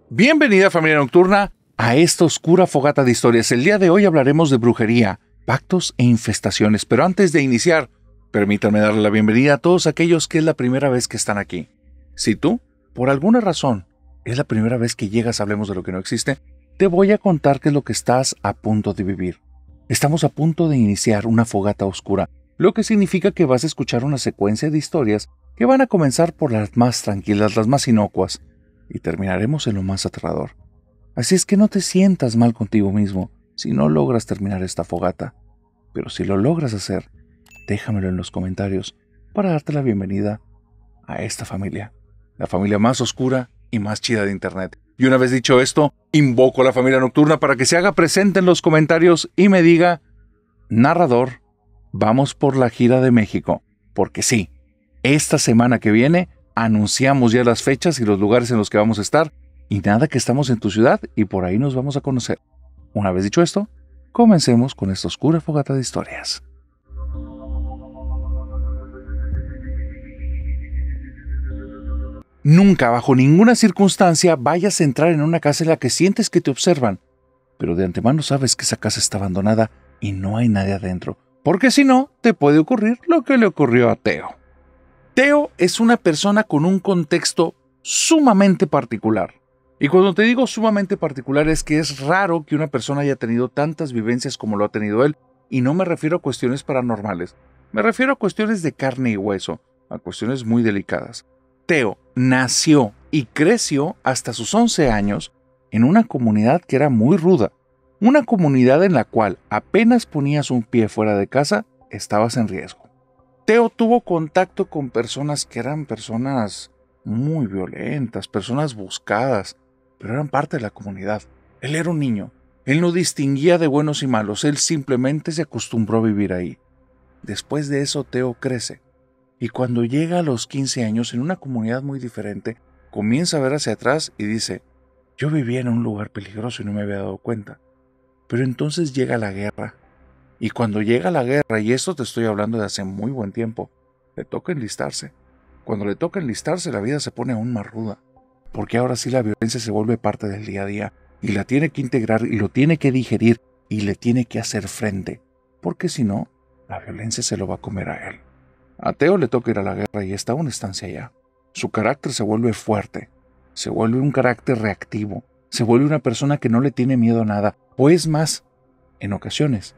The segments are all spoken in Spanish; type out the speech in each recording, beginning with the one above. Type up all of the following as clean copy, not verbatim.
Bienvenida, familia nocturna, a esta oscura fogata de historias. El día de hoy hablaremos de brujería, pactos e infestaciones. Pero antes de iniciar, permítanme darle la bienvenida a todos aquellos que es la primera vez que están aquí. Si tú, por alguna razón, es la primera vez que llegas a Hablemos de lo que no existe, te voy a contar qué es lo que estás a punto de vivir. Estamos a punto de iniciar una fogata oscura, lo que significa que vas a escuchar una secuencia de historias que van a comenzar por las más tranquilas, las más inocuas, y terminaremos en lo más aterrador. Así es que no te sientas mal contigo mismo si no logras terminar esta fogata. Pero si lo logras hacer, déjamelo en los comentarios para darte la bienvenida a esta familia. La familia más oscura y más chida de internet. Y una vez dicho esto, invoco a la familia nocturna para que se haga presente en los comentarios y me diga: narrador, vamos por la gira de México. Porque sí, esta semana que viene anunciamos ya las fechas y los lugares en los que vamos a estar, y nada que estamos en tu ciudad y por ahí nos vamos a conocer. Una vez dicho esto, comencemos con esta oscura fogata de historias. Nunca, bajo ninguna circunstancia, vayas a entrar en una casa en la que sientes que te observan, pero de antemano sabes que esa casa está abandonada y no hay nadie adentro, porque si no, te puede ocurrir lo que le ocurrió a Teo. Teo es una persona con un contexto sumamente particular. Y cuando te digo sumamente particular es que es raro que una persona haya tenido tantas vivencias como lo ha tenido él, y no me refiero a cuestiones paranormales, me refiero a cuestiones de carne y hueso, a cuestiones muy delicadas. Teo nació y creció hasta sus 11 años en una comunidad que era muy ruda, una comunidad en la cual apenas ponías un pie fuera de casa, estabas en riesgo. Teo tuvo contacto con personas que eran personas muy violentas, personas buscadas, pero eran parte de la comunidad. Él era un niño, él no distinguía de buenos y malos, él simplemente se acostumbró a vivir ahí. Después de eso, Teo crece, y cuando llega a los 15 años en una comunidad muy diferente, comienza a ver hacia atrás y dice: yo vivía en un lugar peligroso y no me había dado cuenta. Pero entonces llega la guerra. Y cuando llega la guerra, y esto te estoy hablando de hace muy buen tiempo, le toca enlistarse. Cuando le toca enlistarse, la vida se pone aún más ruda, porque ahora sí la violencia se vuelve parte del día a día, y la tiene que integrar, y lo tiene que digerir, y le tiene que hacer frente, porque si no, la violencia se lo va a comer a él. A Teo le toca ir a la guerra y está a una estancia allá. Su carácter se vuelve fuerte, se vuelve un carácter reactivo, se vuelve una persona que no le tiene miedo a nada, o es más, en ocasiones,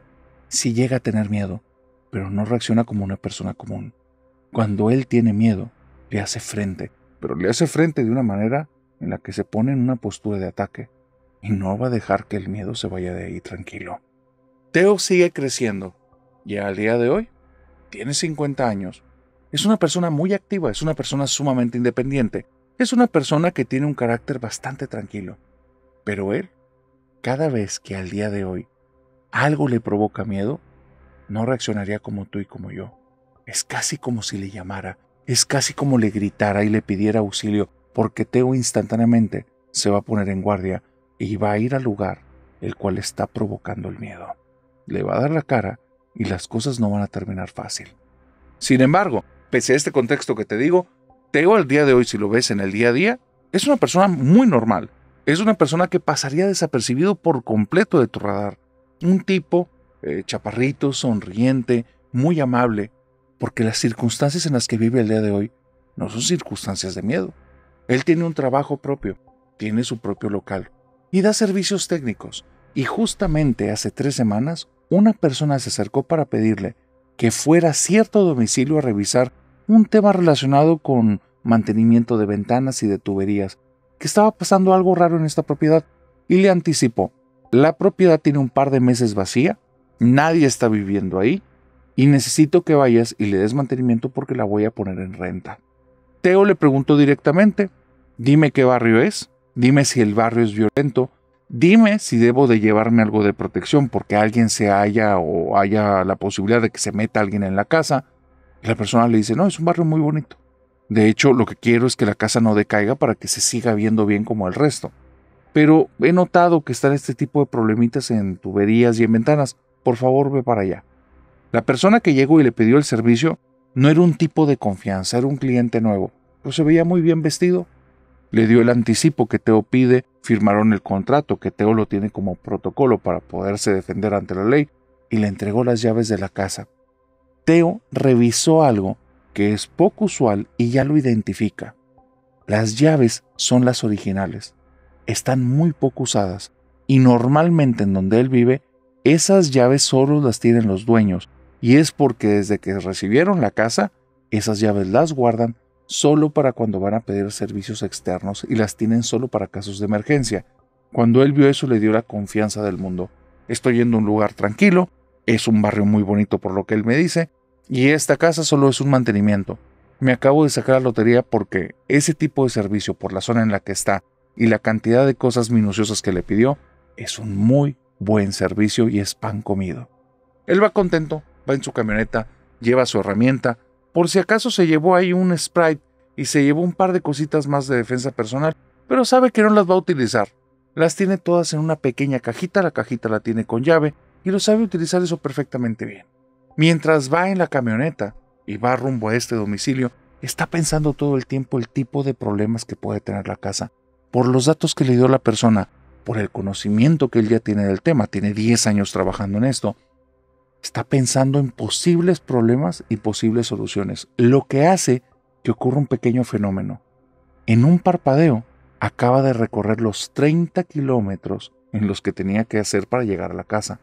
sí llega a tener miedo, pero no reacciona como una persona común. Cuando él tiene miedo, le hace frente, pero le hace frente de una manera en la que se pone en una postura de ataque, y no va a dejar que el miedo se vaya de ahí tranquilo. Teo sigue creciendo, y al día de hoy tiene 50 años. Es una persona muy activa, es una persona sumamente independiente, es una persona que tiene un carácter bastante tranquilo. Pero él, cada vez que al día de hoy algo le provoca miedo, no reaccionaría como tú y como yo. Es casi como si le llamara, es casi como le gritara y le pidiera auxilio, porque Teo instantáneamente se va a poner en guardia y va a ir al lugar el cual está provocando el miedo. Le va a dar la cara y las cosas no van a terminar fácil. Sin embargo, pese a este contexto que te digo, Teo al día de hoy, si lo ves en el día a día, es una persona muy normal. Es una persona que pasaría desapercibido por completo de tu radar. Un tipo chaparrito, sonriente, muy amable, porque las circunstancias en las que vive el día de hoy no son circunstancias de miedo. Él tiene un trabajo propio, tiene su propio local y da servicios técnicos. Y justamente hace 3 semanas, una persona se acercó para pedirle que fuera a cierto domicilio a revisar un tema relacionado con mantenimiento de ventanas y de tuberías, que estaba pasando algo raro en esta propiedad, y le anticipó: la propiedad tiene un par de meses vacía, nadie está viviendo ahí, y necesito que vayas y le des mantenimiento porque la voy a poner en renta. Teo le preguntó directamente: dime qué barrio es, dime si el barrio es violento, dime si debo de llevarme algo de protección porque alguien se haya o haya la posibilidad de que se meta alguien en la casa. Y la persona le dice: no, es un barrio muy bonito. De hecho, lo que quiero es que la casa no decaiga para que se siga viendo bien como el resto. Pero he notado que están este tipo de problemitas en tuberías y en ventanas. Por favor, ve para allá. La persona que llegó y le pidió el servicio no era un tipo de confianza, era un cliente nuevo, pero se veía muy bien vestido. Le dio el anticipo que Teo pide, firmaron el contrato que Teo lo tiene como protocolo para poderse defender ante la ley y le entregó las llaves de la casa. Teo revisó algo que es poco usual y ya lo identifica. Las llaves son las originales, están muy poco usadas y normalmente en donde él vive, esas llaves solo las tienen los dueños y es porque desde que recibieron la casa, esas llaves las guardan solo para cuando van a pedir servicios externos y las tienen solo para casos de emergencia. Cuando él vio eso le dio la confianza del mundo. Estoy yendo a un lugar tranquilo, es un barrio muy bonito por lo que él me dice, y esta casa solo es un mantenimiento. Me acabo de sacar la lotería porque ese tipo de servicio por la zona en la que está y la cantidad de cosas minuciosas que le pidió es un muy buen servicio y es pan comido. Él va contento, va en su camioneta, lleva su herramienta, por si acaso se llevó ahí un Sprite y se llevó un par de cositas más de defensa personal, pero sabe que no las va a utilizar. Las tiene todas en una pequeña cajita, la cajita la tiene con llave y lo sabe utilizar eso perfectamente bien. Mientras va en la camioneta y va rumbo a este domicilio, está pensando todo el tiempo el tipo de problemas que puede tener la casa, por los datos que le dio la persona, por el conocimiento que él ya tiene del tema, tiene 10 años trabajando en esto. Está pensando en posibles problemas y posibles soluciones, lo que hace que ocurra un pequeño fenómeno. En un parpadeo, acaba de recorrer los 30 kilómetros en los que tenía que hacer para llegar a la casa.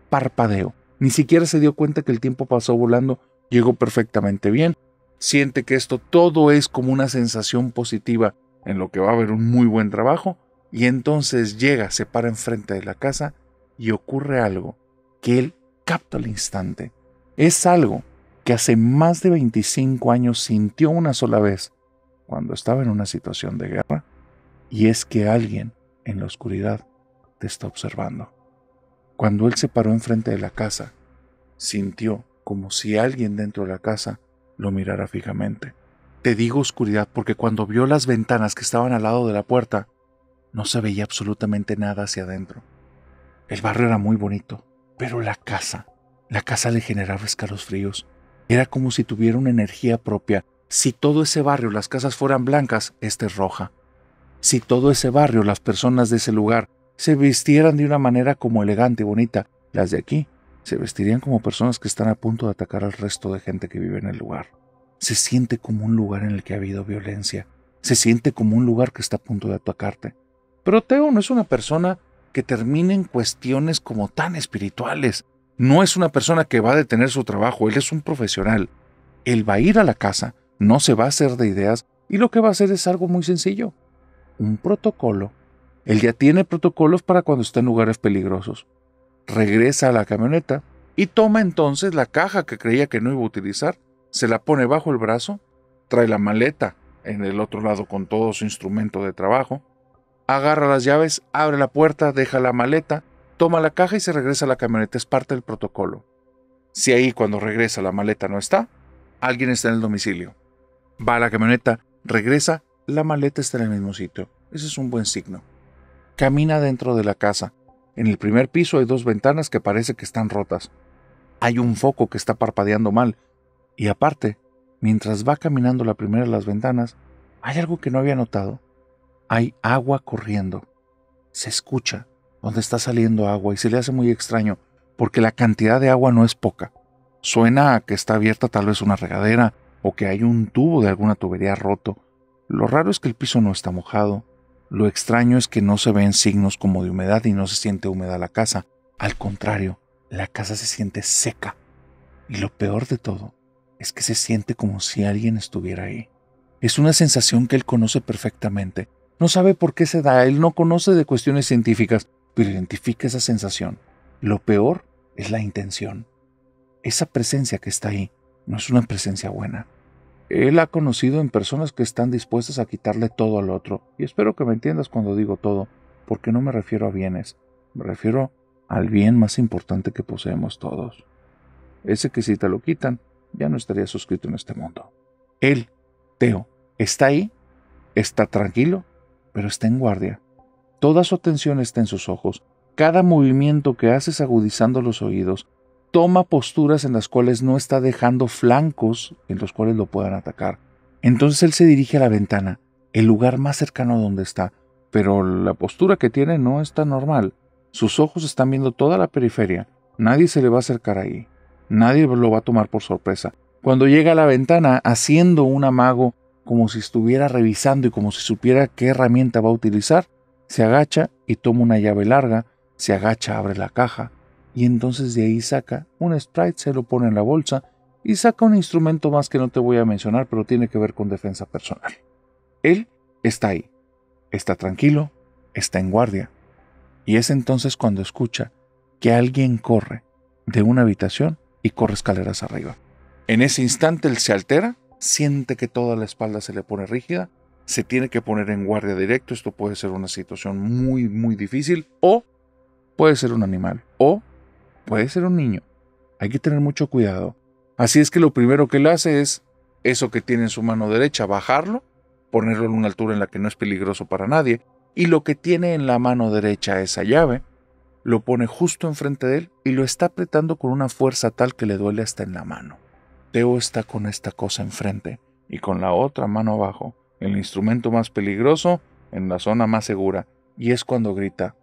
Parpadeo. Ni siquiera se dio cuenta que el tiempo pasó volando, llegó perfectamente bien. Siente que esto todo es como una sensación positiva en lo que va a haber un muy buen trabajo y entonces llega, se para enfrente de la casa y ocurre algo que él capta al instante. Es algo que hace más de 25 años sintió una sola vez cuando estaba en una situación de guerra y es que alguien en la oscuridad te está observando. Cuando él se paró enfrente de la casa, sintió como si alguien dentro de la casa lo mirara fijamente. Te digo oscuridad porque cuando vio las ventanas que estaban al lado de la puerta, no se veía absolutamente nada hacia adentro. El barrio era muy bonito, pero la casa le generaba escalofríos. Era como si tuviera una energía propia. Si todo ese barrio, las casas fueran blancas, esta es roja. Si todo ese barrio, las personas de ese lugar, se vistieran de una manera como elegante y bonita, las de aquí se vestirían como personas que están a punto de atacar al resto de gente que vive en el lugar. Se siente como un lugar en el que ha habido violencia. Se siente como un lugar que está a punto de atacarte. Pero Teo no es una persona que termine en cuestiones como tan espirituales. No es una persona que va a detener su trabajo. Él es un profesional. Él va a ir a la casa, no se va a hacer de ideas y lo que va a hacer es algo muy sencillo. Un protocolo. Él ya tiene protocolos para cuando está en lugares peligrosos. Regresa a la camioneta y toma entonces la caja que creía que no iba a utilizar, se la pone bajo el brazo, trae la maleta en el otro lado con todo su instrumento de trabajo, agarra las llaves, abre la puerta, deja la maleta, toma la caja y se regresa a la camioneta. Es parte del protocolo. Si ahí cuando regresa la maleta no está, alguien está en el domicilio. Va a la camioneta, regresa, la maleta está en el mismo sitio. Ese es un buen signo. Camina dentro de la casa. En el primer piso hay 2 ventanas que parece que están rotas. Hay un foco que está parpadeando mal. Y aparte, mientras va caminando la primera de las ventanas, hay algo que no había notado. Hay agua corriendo. Se escucha donde está saliendo agua y se le hace muy extraño porque la cantidad de agua no es poca. Suena a que está abierta tal vez una regadera o que hay un tubo de alguna tubería roto. Lo raro es que el piso no está mojado. Lo extraño es que no se ven signos como de humedad y no se siente húmeda la casa. Al contrario, la casa se siente seca. Y lo peor de todo es que se siente como si alguien estuviera ahí. Es una sensación que él conoce perfectamente. No sabe por qué se da, él no conoce de cuestiones científicas, pero identifica esa sensación. Lo peor es la intención. Esa presencia que está ahí no es una presencia buena. Él ha conocido en personas que están dispuestas a quitarle todo al otro. Y espero que me entiendas cuando digo todo, porque no me refiero a bienes. Me refiero al bien más importante que poseemos todos. Ese que si te lo quitan, ya no estaría suscrito en este mundo. Él, Teo, está ahí, está tranquilo, pero está en guardia. Toda su atención está en sus ojos. Cada movimiento que hace es agudizando los oídos. Toma posturas en las cuales no está dejando flancos en los cuales lo puedan atacar. Entonces él se dirige a la ventana. el lugar más cercano a donde está, pero la postura que tiene no está normal. Sus ojos están viendo toda la periferia. Nadie se le va a acercar ahí. Nadie lo va a tomar por sorpresa. Cuando llega a la ventana, haciendo un amago, como si estuviera revisando y como si supiera qué herramienta va a utilizar, se agacha y toma una llave larga, se agacha, abre la caja, y entonces de ahí saca un Sprite, se lo pone en la bolsa y saca un instrumento más que no te voy a mencionar, pero tiene que ver con defensa personal. Él está ahí, está tranquilo, está en guardia, y es entonces cuando escucha que alguien corre de una habitación y corre escaleras arriba. En ese instante él se altera, siente que toda la espalda se le pone rígida, se tiene que poner en guardia directo. Esto puede ser una situación muy, muy difícil, o puede ser un animal, o puede ser un niño. Hay que tener mucho cuidado. Así es que lo primero que él hace es eso que tiene en su mano derecha, bajarlo, ponerlo en una altura en la que no es peligroso para nadie, y lo que tiene en la mano derecha, esa llave, lo pone justo enfrente de él y lo está apretando con una fuerza tal que le duele hasta en la mano. Teo está con esta cosa enfrente y con la otra mano abajo, el instrumento más peligroso, en la zona más segura, y es cuando grita: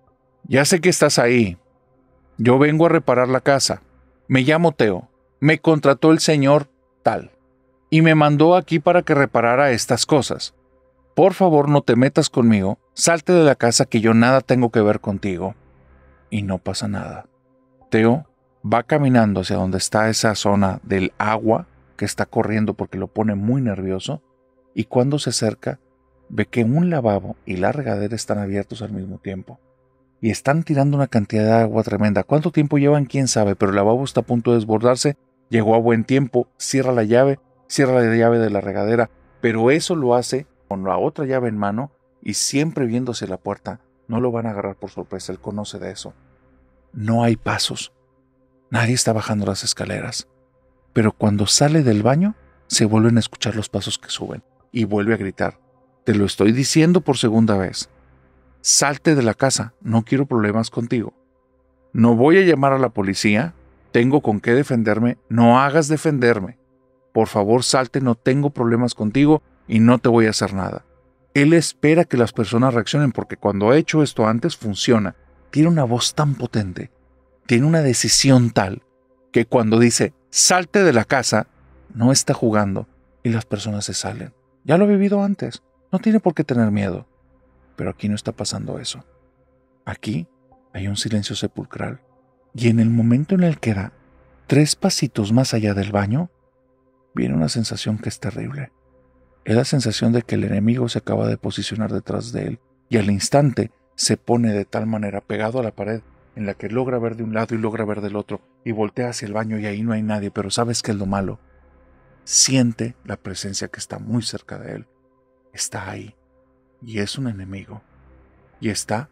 «Ya sé que estás ahí. Yo vengo a reparar la casa. Me llamo Teo. Me contrató el señor tal y me mandó aquí para que reparara estas cosas. Por favor, no te metas conmigo. Salte de la casa, que yo nada tengo que ver contigo». Y no pasa nada. Teo va caminando hacia donde está esa zona del agua que está corriendo porque lo pone muy nervioso, y cuando se acerca ve que un lavabo y la regadera están abiertos al mismo tiempo y están tirando una cantidad de agua tremenda. ¿Cuánto tiempo llevan? Quién sabe, pero el lavabo está a punto de desbordarse. Llegó a buen tiempo, cierra la llave de la regadera, pero eso lo hace con la otra llave en mano y siempre viéndose la puerta. No lo van a agarrar por sorpresa, él conoce de eso. No hay pasos. Nadie está bajando las escaleras. Pero cuando sale del baño, se vuelven a escuchar los pasos que suben y vuelve a gritar: «Te lo estoy diciendo por segunda vez. Salte de la casa, no quiero problemas contigo. No voy a llamar a la policía, tengo con qué defenderme, no hagas defenderme. Por favor, salte, no tengo problemas contigo y no te voy a hacer nada». Él espera que las personas reaccionen porque cuando ha hecho esto antes funciona. Tiene una voz tan potente, tiene una decisión tal, que cuando dice «salte de la casa», no está jugando y las personas se salen. Ya lo he vivido antes, no tiene por qué tener miedo. Pero aquí no está pasando eso. Aquí hay un silencio sepulcral, y en el momento en el que da 3 pasitos más allá del baño, viene una sensación que es terrible. Es la sensación de que el enemigo se acaba de posicionar detrás de él, y al instante se pone de tal manera pegado a la pared en la que logra ver de un lado y logra ver del otro, y voltea hacia el baño y ahí no hay nadie, pero ¿sabes qué es lo malo? Siente la presencia que está muy cerca de él. Está ahí, y es un enemigo, y está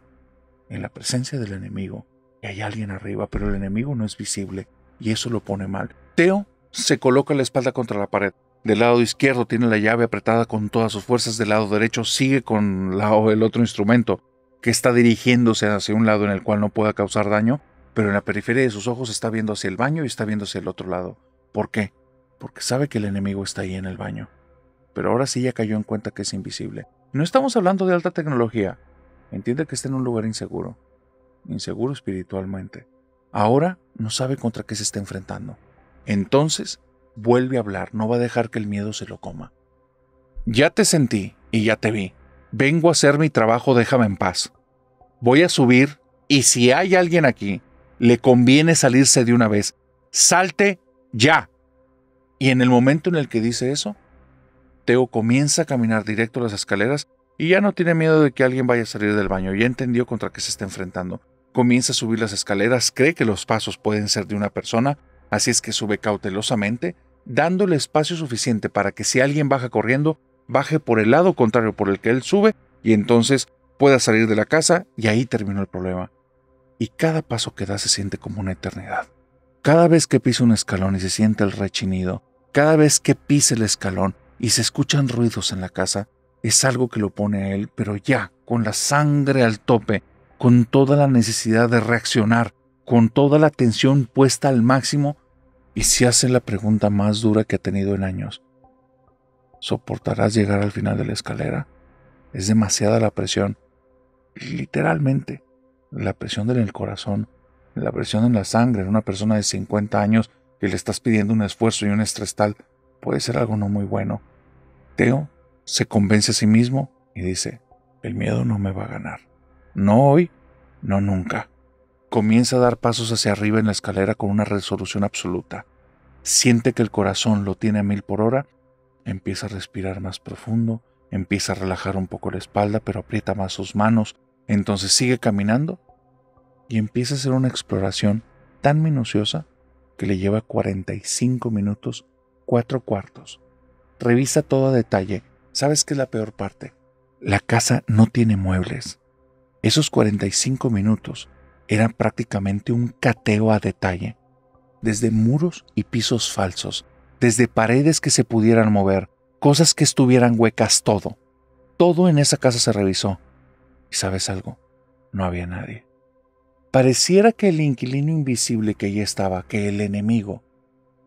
en la presencia del enemigo, y hay alguien arriba, pero el enemigo no es visible, y eso lo pone mal. Teo se coloca la espalda contra la pared. Del lado izquierdo tiene la llave apretada con todas sus fuerzas, del lado derecho sigue con el otro instrumento, que está dirigiéndose hacia un lado en el cual no pueda causar daño, pero en la periferia de sus ojos está viendo hacia el baño y está viendo hacia el otro lado. ¿Por qué? Porque sabe que el enemigo está ahí en el baño. Pero ahora sí ya cayó en cuenta que es invisible. No estamos hablando de alta tecnología. Entiende que está en un lugar inseguro. Inseguro espiritualmente. Ahora no sabe contra qué se está enfrentando. Entonces vuelve a hablar, no va a dejar que el miedo se lo coma. «Ya te sentí y ya te vi. Vengo a hacer mi trabajo, déjame en paz. Voy a subir y si hay alguien aquí, le conviene salirse de una vez. ¡Salte ya!». Y en el momento en el que dice eso, Teo comienza a caminar directo a las escaleras y ya no tiene miedo de que alguien vaya a salir del baño. Ya entendió contra qué se está enfrentando. Comienza a subir las escaleras, cree que los pasos pueden ser de una persona, así es que sube cautelosamente, dándole espacio suficiente para que si alguien baja corriendo, baje por el lado contrario por el que él sube y entonces pueda salir de la casa, y ahí terminó el problema. Y cada paso que da se siente como una eternidad. Cada vez que pisa un escalón y se siente el rechinido, cada vez que pisa el escalón y se escuchan ruidos en la casa, es algo que lo pone a él, pero ya, con la sangre al tope, con toda la necesidad de reaccionar, con toda la tensión puesta al máximo, y se hace la pregunta más dura que ha tenido en años. ¿Soportarás llegar al final de la escalera? Es demasiada la presión, literalmente, la presión en el corazón, la presión en la sangre en una persona de 50 años que le estás pidiendo un esfuerzo y un estrés tal, puede ser algo no muy bueno. Teo se convence a sí mismo y dice, el miedo no me va a ganar. No hoy, no nunca. Comienza a dar pasos hacia arriba en la escalera con una resolución absoluta. Siente que el corazón lo tiene a 1000 por hora, empieza a respirar más profundo, empieza a relajar un poco la espalda, pero aprieta más sus manos, entonces sigue caminando y empieza a hacer una exploración tan minuciosa que le lleva 45 minutos, 4/4. Revisa todo a detalle. ¿Sabes qué es la peor parte? La casa no tiene muebles. Esos 45 minutos eran prácticamente un cateo a detalle. Desde muros y pisos falsos, desde paredes que se pudieran mover, cosas que estuvieran huecas, todo. Todo en esa casa se revisó. ¿Y sabes algo? No había nadie. Pareciera que el inquilino invisible que allí estaba, que el enemigo,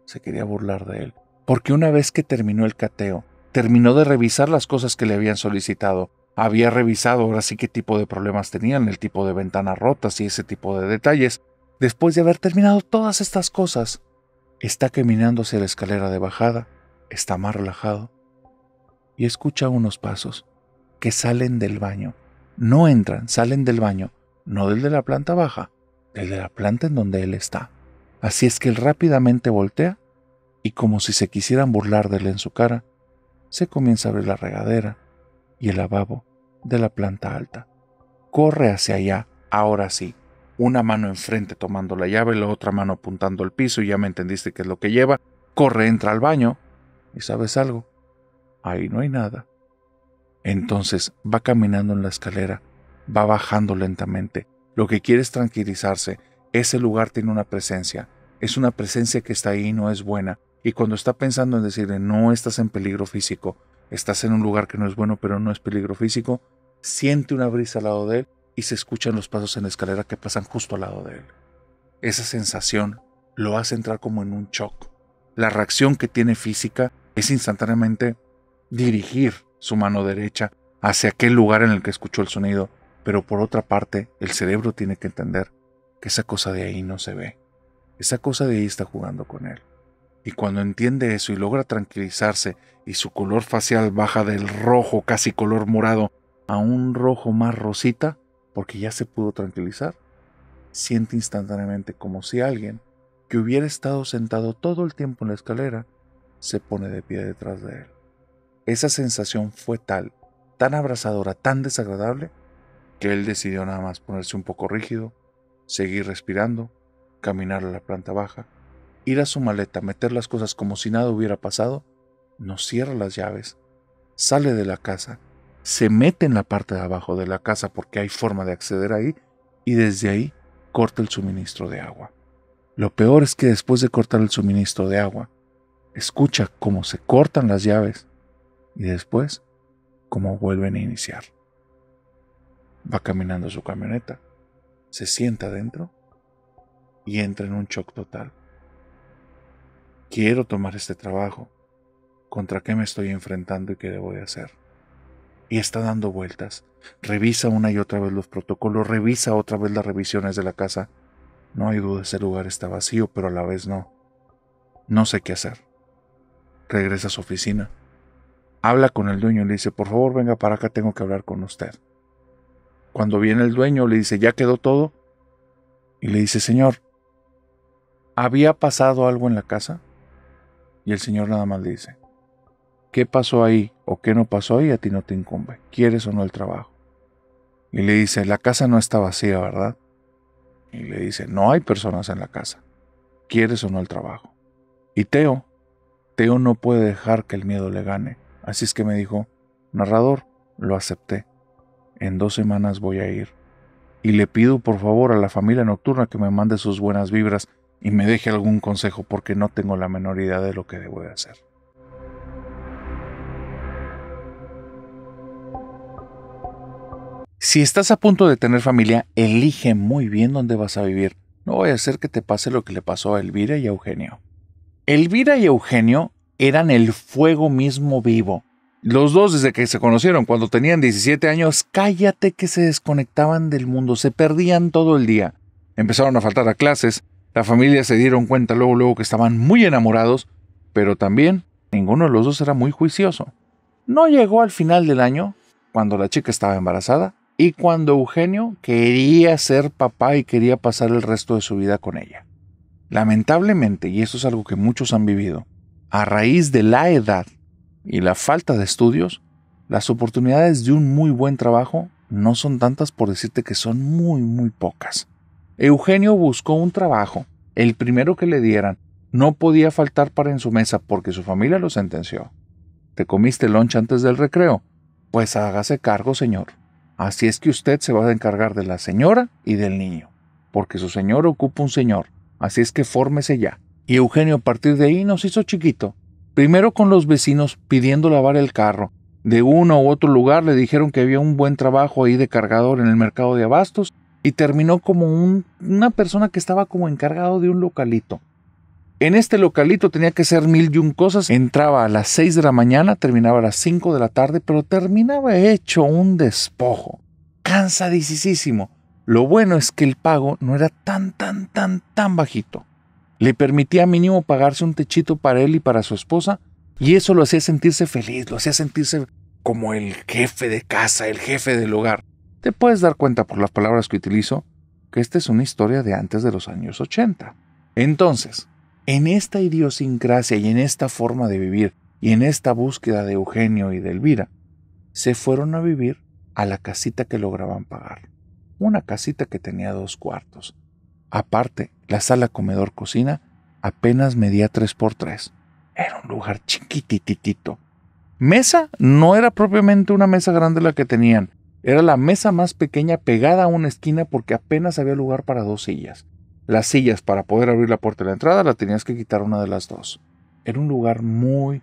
se quería burlar de él. Porque una vez que terminó el cateo, terminó de revisar las cosas que le habían solicitado. Había revisado ahora sí qué tipo de problemas tenían, el tipo de ventanas rotas y ese tipo de detalles. Después de haber terminado todas estas cosas, está caminando hacia la escalera de bajada, está más relajado y escucha unos pasos que salen del baño. No entran, salen del baño, no del de la planta baja, del de la planta en donde él está. Así es que él rápidamente voltea y como si se quisieran burlar de él en su cara, se comienza a abrir la regadera y el lavabo de la planta alta. Corre hacia allá, ahora sí, una mano enfrente tomando la llave, la otra mano apuntando al piso y ya me entendiste qué es lo que lleva. Corre, entra al baño y ¿sabes algo? Ahí no hay nada. Entonces va caminando en la escalera, va bajando lentamente. Lo que quiere es tranquilizarse. Ese lugar tiene una presencia. Es una presencia que está ahí y no es buena. Y cuando está pensando en decirle, no estás en peligro físico, estás en un lugar que no es bueno, pero no es peligro físico, siente una brisa al lado de él y se escuchan los pasos en la escalera que pasan justo al lado de él. Esa sensación lo hace entrar como en un shock. La reacción que tiene física es instantáneamente dirigir su mano derecha hacia aquel lugar en el que escuchó el sonido, pero por otra parte, el cerebro tiene que entender que esa cosa de ahí no se ve. Esa cosa de ahí está jugando con él. Y cuando entiende eso y logra tranquilizarse y su color facial baja del rojo casi color morado a un rojo más rosita, porque ya se pudo tranquilizar, siente instantáneamente como si alguien que hubiera estado sentado todo el tiempo en la escalera se pone de pie detrás de él. Esa sensación fue tal, tan abrazadora, tan desagradable, que él decidió nada más ponerse un poco rígido, seguir respirando, caminar a la planta baja, ir a su maleta, meter las cosas como si nada hubiera pasado, no cierra las llaves, sale de la casa, se mete en la parte de abajo de la casa porque hay forma de acceder ahí y desde ahí corta el suministro de agua. Lo peor es que después de cortar el suministro de agua, escucha cómo se cortan las llaves y después cómo vuelven a iniciar. Va caminando a su camioneta, se sienta adentro y entra en un shock total. Quiero tomar este trabajo. ¿Contra qué me estoy enfrentando y qué debo de hacer? Y está dando vueltas. Revisa una y otra vez los protocolos, revisa otra vez las revisiones de la casa. No hay duda, ese lugar está vacío, pero a la vez no. No sé qué hacer. Regresa a su oficina. Habla con el dueño y le dice, por favor venga para acá, tengo que hablar con usted. Cuando viene el dueño le dice, ¿ya quedó todo? Y le dice, señor, ¿había pasado algo en la casa? Y el señor nada más le dice, ¿qué pasó ahí o qué no pasó ahí a ti no te incumbe? ¿Quieres o no el trabajo? Y le dice, la casa no está vacía, ¿verdad? Y le dice, no hay personas en la casa. ¿Quieres o no el trabajo? Y Teo no puede dejar que el miedo le gane. Así es que me dijo, narrador, lo acepté. En 2 semanas voy a ir. Y le pido por favor a la familia nocturna que me mande sus buenas vibras y me deje algún consejo porque no tengo la menor idea de lo que debo de hacer. Si estás a punto de tener familia, elige muy bien dónde vas a vivir. No vaya a ser que te pase lo que le pasó a Elvira y a Eugenio. Elvira y Eugenio eran el fuego mismo vivo. Los dos, desde que se conocieron cuando tenían 17 años, cállate que se desconectaban del mundo, se perdían todo el día. Empezaron a faltar a clases, la familia se dieron cuenta luego que estaban muy enamorados, pero también ninguno de los dos era muy juicioso. No llegó al final del año, cuando la chica estaba embarazada, y cuando Eugenio quería ser papá y quería pasar el resto de su vida con ella. Lamentablemente, y esto es algo que muchos han vivido, a raíz de la edad y la falta de estudios, las oportunidades de un muy buen trabajo no son tantas, por decirte que son muy pocas. Eugenio buscó un trabajo, el primero que le dieran. No podía faltar para en su mesa porque su familia lo sentenció. ¿Te comiste lunch antes del recreo? Pues hágase cargo, señor. Así es que usted se va a encargar de la señora y del niño, porque su señor ocupa un señor, así es que fórmese ya. Y Eugenio a partir de ahí nos hizo chiquito. Primero con los vecinos pidiendo lavar el carro. De uno u otro lugar le dijeron que había un buen trabajo ahí de cargador en el mercado de abastos y terminó como una persona que estaba como encargado de un localito. En este localito tenía que hacer 1001 cosas. Entraba a las 6 de la mañana, terminaba a las 5 de la tarde, pero terminaba hecho un despojo. Cansadísimo. Lo bueno es que el pago no era tan bajito. Le permitía mínimo pagarse un techito para él y para su esposa, y eso lo hacía sentirse feliz, lo hacía sentirse como el jefe de casa, el jefe del hogar. Te puedes dar cuenta por las palabras que utilizo que esta es una historia de antes de los años 80. Entonces, en esta idiosincrasia y en esta forma de vivir y en esta búsqueda de Eugenio y de Elvira, se fueron a vivir a la casita que lograban pagar. Una casita que tenía 2 cuartos. Aparte, la sala comedor-cocina apenas medía 3x3. Era un lugar chiquititito. Mesa no era propiamente una mesa grande la que tenían. Era la mesa más pequeña pegada a una esquina porque apenas había lugar para 2 sillas. Las sillas para poder abrir la puerta de la entrada la tenías que quitar una de las 2. Era un lugar muy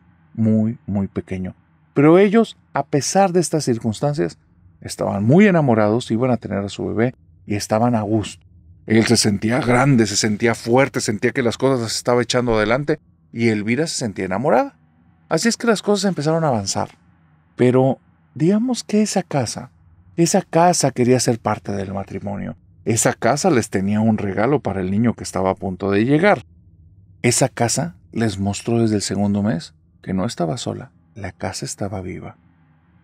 pequeño. Pero ellos, a pesar de estas circunstancias, estaban muy enamorados, iban a tener a su bebé y estaban a gusto. Él se sentía grande, se sentía fuerte, sentía que las cosas las estaba echando adelante y Elvira se sentía enamorada. Así es que las cosas empezaron a avanzar. Pero digamos que esa casa quería ser parte del matrimonio. Esa casa les tenía un regalo para el niño que estaba a punto de llegar. Esa casa les mostró desde el segundo mes que no estaba sola, la casa estaba viva.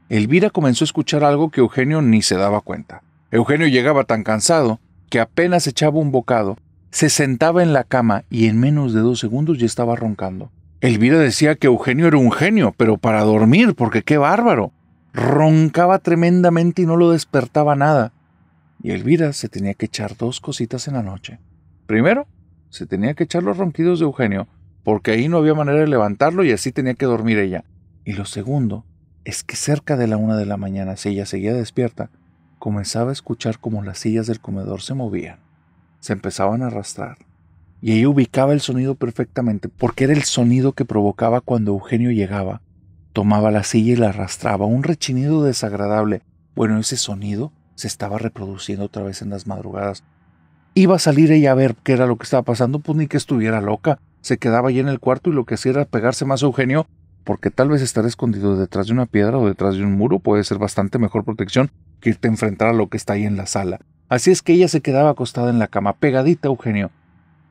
Elvira comenzó a escuchar algo que Eugenio ni se daba cuenta. Eugenio llegaba tan cansado que apenas echaba un bocado, se sentaba en la cama y en menos de 2 segundos ya estaba roncando. Elvira decía que Eugenio era un genio, pero para dormir, porque qué bárbaro. Roncaba tremendamente y no lo despertaba nada. Y Elvira se tenía que echar 2 cositas en la noche. Primero, se tenía que echar los ronquidos de Eugenio, porque ahí no había manera de levantarlo y así tenía que dormir ella. Y lo segundo es que cerca de la 1 de la mañana, si ella seguía despierta, comenzaba a escuchar como las sillas del comedor se movían, se empezaban a arrastrar. Y ella ubicaba el sonido perfectamente, porque era el sonido que provocaba cuando Eugenio llegaba. Tomaba la silla y la arrastraba, un rechinido desagradable. Bueno, ese sonido se estaba reproduciendo otra vez en las madrugadas. Iba a salir ella a ver qué era lo que estaba pasando, pues ni que estuviera loca. Se quedaba allí en el cuarto y lo que hacía era pegarse más a Eugenio, porque tal vez estar escondido detrás de una piedra o detrás de un muro puede ser bastante mejor protección que irte a enfrentar a lo que está ahí en la sala. Así es que ella se quedaba acostada en la cama, pegadita a Eugenio.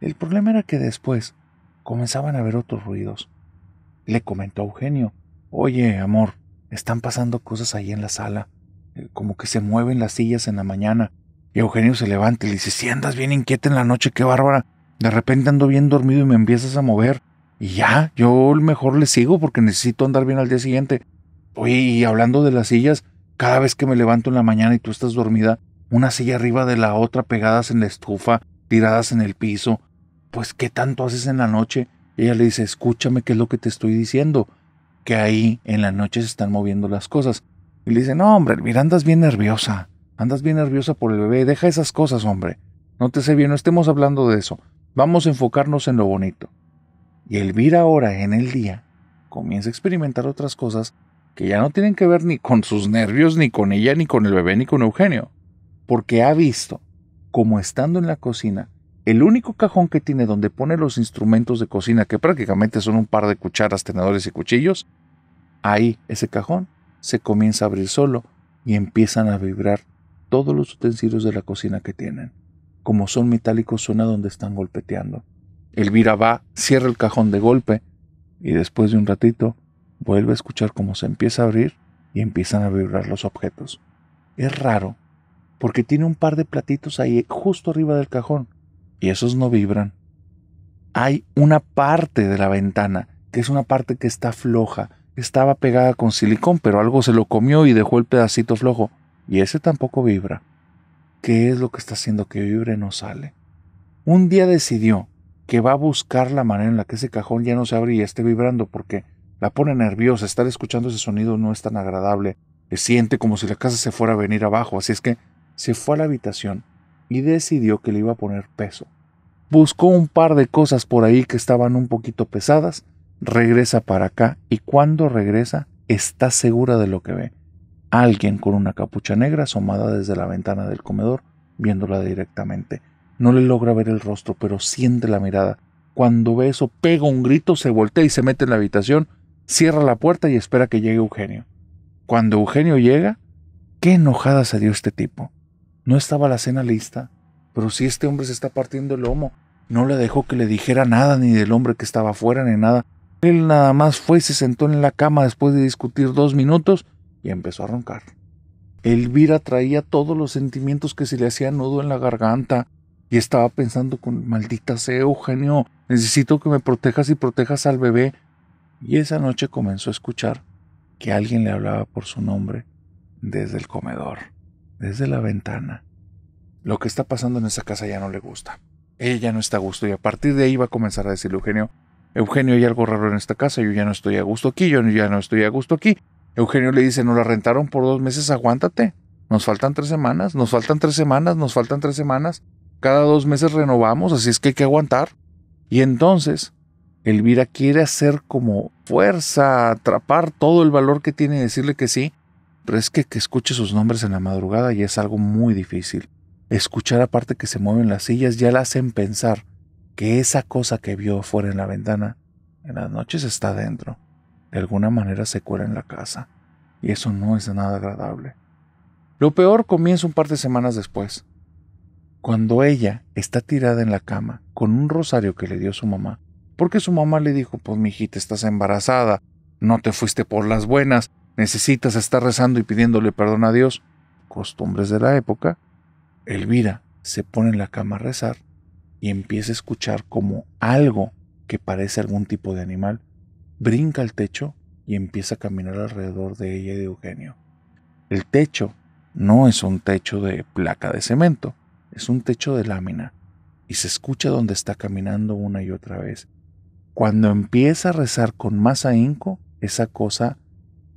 El problema era que después comenzaban a haber otros ruidos. Le comentó a Eugenio: «Oye, amor, están pasando cosas ahí en la sala, como que se mueven las sillas en la mañana». Y Eugenio se levanta y le dice: «Sí, andas bien inquieta en la noche, qué bárbara. De repente ando bien dormido y me empiezas a mover. Y ya, yo mejor le sigo porque necesito andar bien al día siguiente. Oye, y hablando de las sillas, cada vez que me levanto en la mañana y tú estás dormida, una silla arriba de la otra pegadas en la estufa, tiradas en el piso. Pues, ¿qué tanto haces en la noche?». Y ella le dice: «Escúchame, ¿qué es lo que te estoy diciendo? Que ahí en la noche se están moviendo las cosas». Y le dice: «No, hombre, mira, andas bien nerviosa. Andas bien nerviosa por el bebé. Deja esas cosas, hombre. No te sé bien, no estemos hablando de eso. Vamos a enfocarnos en lo bonito». Y Elvira ahora, en el día, comienza a experimentar otras cosas que ya no tienen que ver ni con sus nervios, ni con ella, ni con el bebé, ni con Eugenio. Porque ha visto, como estando en la cocina, el único cajón que tiene donde pone los instrumentos de cocina, que prácticamente son un par de cucharas, tenedores y cuchillos, Ahí, ese cajón se comienza a abrir solo y empiezan a vibrar todos los utensilios de la cocina que tienen. Como son metálicos, suena donde están golpeteando. Elvira va, cierra el cajón de golpe y después de un ratito vuelve a escuchar cómo se empieza a abrir y empiezan a vibrar los objetos. Es raro, porque tiene un par de platitos ahí justo arriba del cajón y esos no vibran. Hay una parte de la ventana, que es una parte que está floja, estaba pegada con silicón, pero algo se lo comió y dejó el pedacito flojo, y ese tampoco vibra. ¿Qué es lo que está haciendo que vibre? No sale. Un día decidió que va a buscar la manera en la que ese cajón ya no se abre y esté vibrando, porque la pone nerviosa. Estar escuchando ese sonido no es tan agradable. Se siente como si la casa se fuera a venir abajo, así es que se fue a la habitación y decidió que le iba a poner peso. Buscó un par de cosas por ahí que estaban un poquito pesadas, regresa para acá y cuando regresa está segura de lo que ve. Alguien con una capucha negra asomada desde la ventana del comedor, viéndola directamente. No le logra ver el rostro, pero siente la mirada. Cuando ve eso, pega un grito, se voltea y se mete en la habitación, cierra la puerta y espera que llegue Eugenio. Cuando Eugenio llega, qué enojada se dio este tipo. No estaba la cena lista, pero si este hombre se está partiendo el lomo, no le dejó que le dijera nada ni del hombre que estaba afuera ni nada. Él nada más fue y se sentó en la cama después de discutir 2 minutos y empezó a roncar. Elvira traía todos los sentimientos que se le hacían nudo en la garganta y estaba pensando con maldita sea, Eugenio, necesito que me protejas y protejas al bebé. Y esa noche comenzó a escuchar que alguien le hablaba por su nombre desde el comedor, desde la ventana. Lo que está pasando en esa casa ya no le gusta. Ella ya no está a gusto y a partir de ahí va a comenzar a decirle Eugenio, hay algo raro en esta casa, yo ya no estoy a gusto aquí, yo ya no estoy a gusto aquí. Eugenio le dice, nos la rentaron por 2 meses, aguántate. Nos faltan 3 semanas, nos faltan 3 semanas, nos faltan 3 semanas. Cada 2 meses renovamos, así es que hay que aguantar. Y entonces, Elvira quiere hacer como fuerza, atrapar todo el valor que tiene y decirle que sí, pero es que escuche sus nombres en la madrugada y es algo muy difícil. Escuchar aparte que se mueven las sillas ya la hacen pensar que esa cosa que vio fuera en la ventana, en las noches está dentro. De alguna manera se cuela en la casa, y eso no es nada agradable. Lo peor comienza un par de semanas después, cuando ella está tirada en la cama con un rosario que le dio su mamá, porque su mamá le dijo, pues mijita, estás embarazada, no te fuiste por las buenas, necesitas estar rezando y pidiéndole perdón a Dios. Costumbres de la época. Elvira se pone en la cama a rezar y empieza a escuchar como algo que parece algún tipo de animal brinca al techo y empieza a caminar alrededor de ella y de Eugenio. El techo no es un techo de placa de cemento, es un techo de lámina y se escucha donde está caminando una y otra vez. Cuando empieza a rezar con más ahínco, esa cosa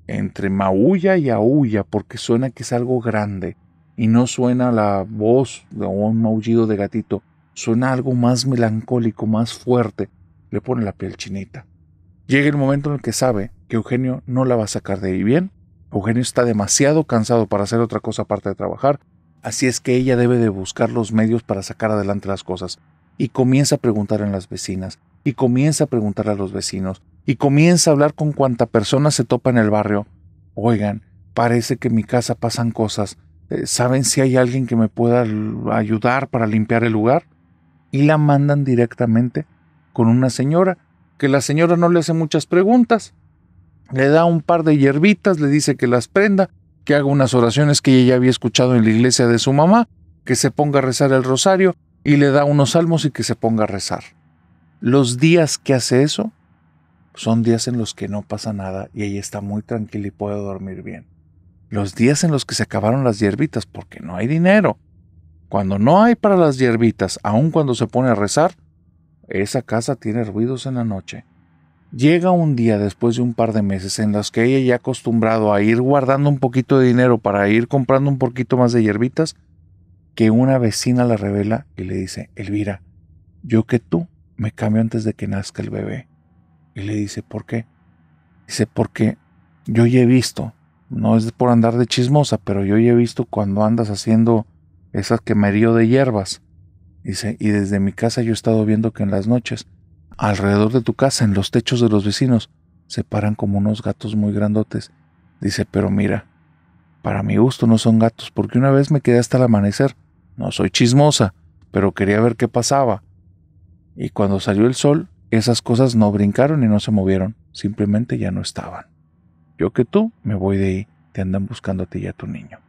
entre maulla y aúlla porque suena que es algo grande y no suena la voz o un maullido de gatito, suena algo más melancólico, más fuerte, le pone la piel chinita. Llega el momento en el que sabe que Eugenio no la va a sacar de ahí bien. Eugenio está demasiado cansado para hacer otra cosa aparte de trabajar, así es que ella debe de buscar los medios para sacar adelante las cosas. Y comienza a preguntar en las vecinas, y comienza a preguntarle a los vecinos, y comienza a hablar con cuanta persona se topa en el barrio. Oigan, parece que en mi casa pasan cosas. ¿Saben si hay alguien que me pueda ayudar para limpiar el lugar? Y la mandan directamente con una señora, que la señora no le hace muchas preguntas. Le da un par de hierbitas, le dice que las prenda, que haga unas oraciones que ella ya había escuchado en la iglesia de su mamá, que se ponga a rezar el rosario y le da unos salmos y que se ponga a rezar. Los días que hace eso son días en los que no pasa nada y ella está muy tranquila y puede dormir bien. Los días en los que se acabaron las hierbitas porque no hay dinero. Cuando no hay para las hierbitas, aun cuando se pone a rezar, esa casa tiene ruidos en la noche. Llega un día después de un par de meses en los que ella ya acostumbrado a ir guardando un poquito de dinero para ir comprando un poquito más de hierbitas, que una vecina la revela y le dice, Elvira, yo que tú me cambio antes de que nazca el bebé. Y le dice, ¿por qué? Dice, porque yo ya he visto, no es por andar de chismosa, pero yo ya he visto cuando andas haciendo esas quemerío de hierbas. Dice, y desde mi casa yo he estado viendo que en las noches, alrededor de tu casa, en los techos de los vecinos, se paran como unos gatos muy grandotes. Dice, pero mira, para mi gusto no son gatos, porque una vez me quedé hasta el amanecer. No soy chismosa, pero quería ver qué pasaba. Y cuando salió el sol, esas cosas no brincaron y no se movieron, simplemente ya no estaban. Yo que tú me voy de ahí, te andan buscando a ti y a tu niño.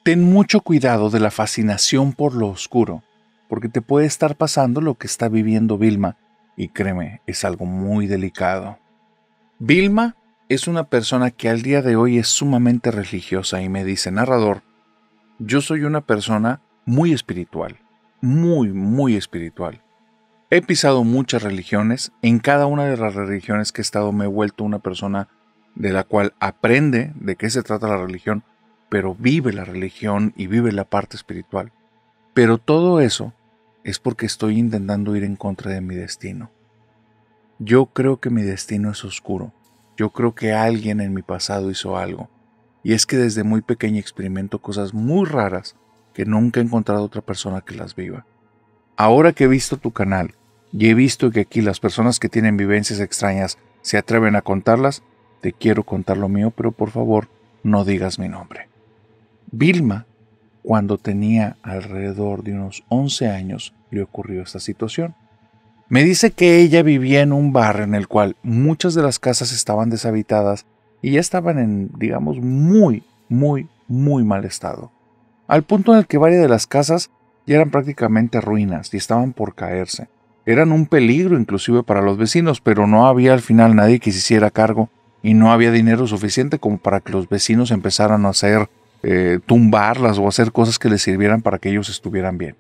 Ten mucho cuidado de la fascinación por lo oscuro, porque te puede estar pasando lo que está viviendo Vilma, y créeme, es algo muy delicado. Vilma es una persona que al día de hoy es sumamente religiosa y me dice, narrador, yo soy una persona muy espiritual, muy espiritual. He pisado muchas religiones, en cada una de las religiones que he estado me he vuelto una persona de la cual aprende de qué se trata la religión, pero vive la religión y vive la parte espiritual. Pero todo eso es porque estoy intentando ir en contra de mi destino. Yo creo que mi destino es oscuro. Yo creo que alguien en mi pasado hizo algo. Y es que desde muy pequeño experimento cosas muy raras que nunca he encontrado otra persona que las viva. Ahora que he visto tu canal y he visto que aquí las personas que tienen vivencias extrañas se atreven a contarlas, te quiero contar lo mío, pero por favor no digas mi nombre. Vilma, cuando tenía alrededor de unos 11 años, le ocurrió esta situación. Me dice que ella vivía en un barrio en el cual muchas de las casas estaban deshabitadas y ya estaban en, digamos, muy mal estado. Al punto en el que varias de las casas ya eran prácticamente ruinas y estaban por caerse. Eran un peligro inclusive para los vecinos, pero no había al final nadie que se hiciera cargo y no había dinero suficiente como para que los vecinos empezaran a hacer tumbarlas o hacer cosas que les sirvieran para que ellos estuvieran bien.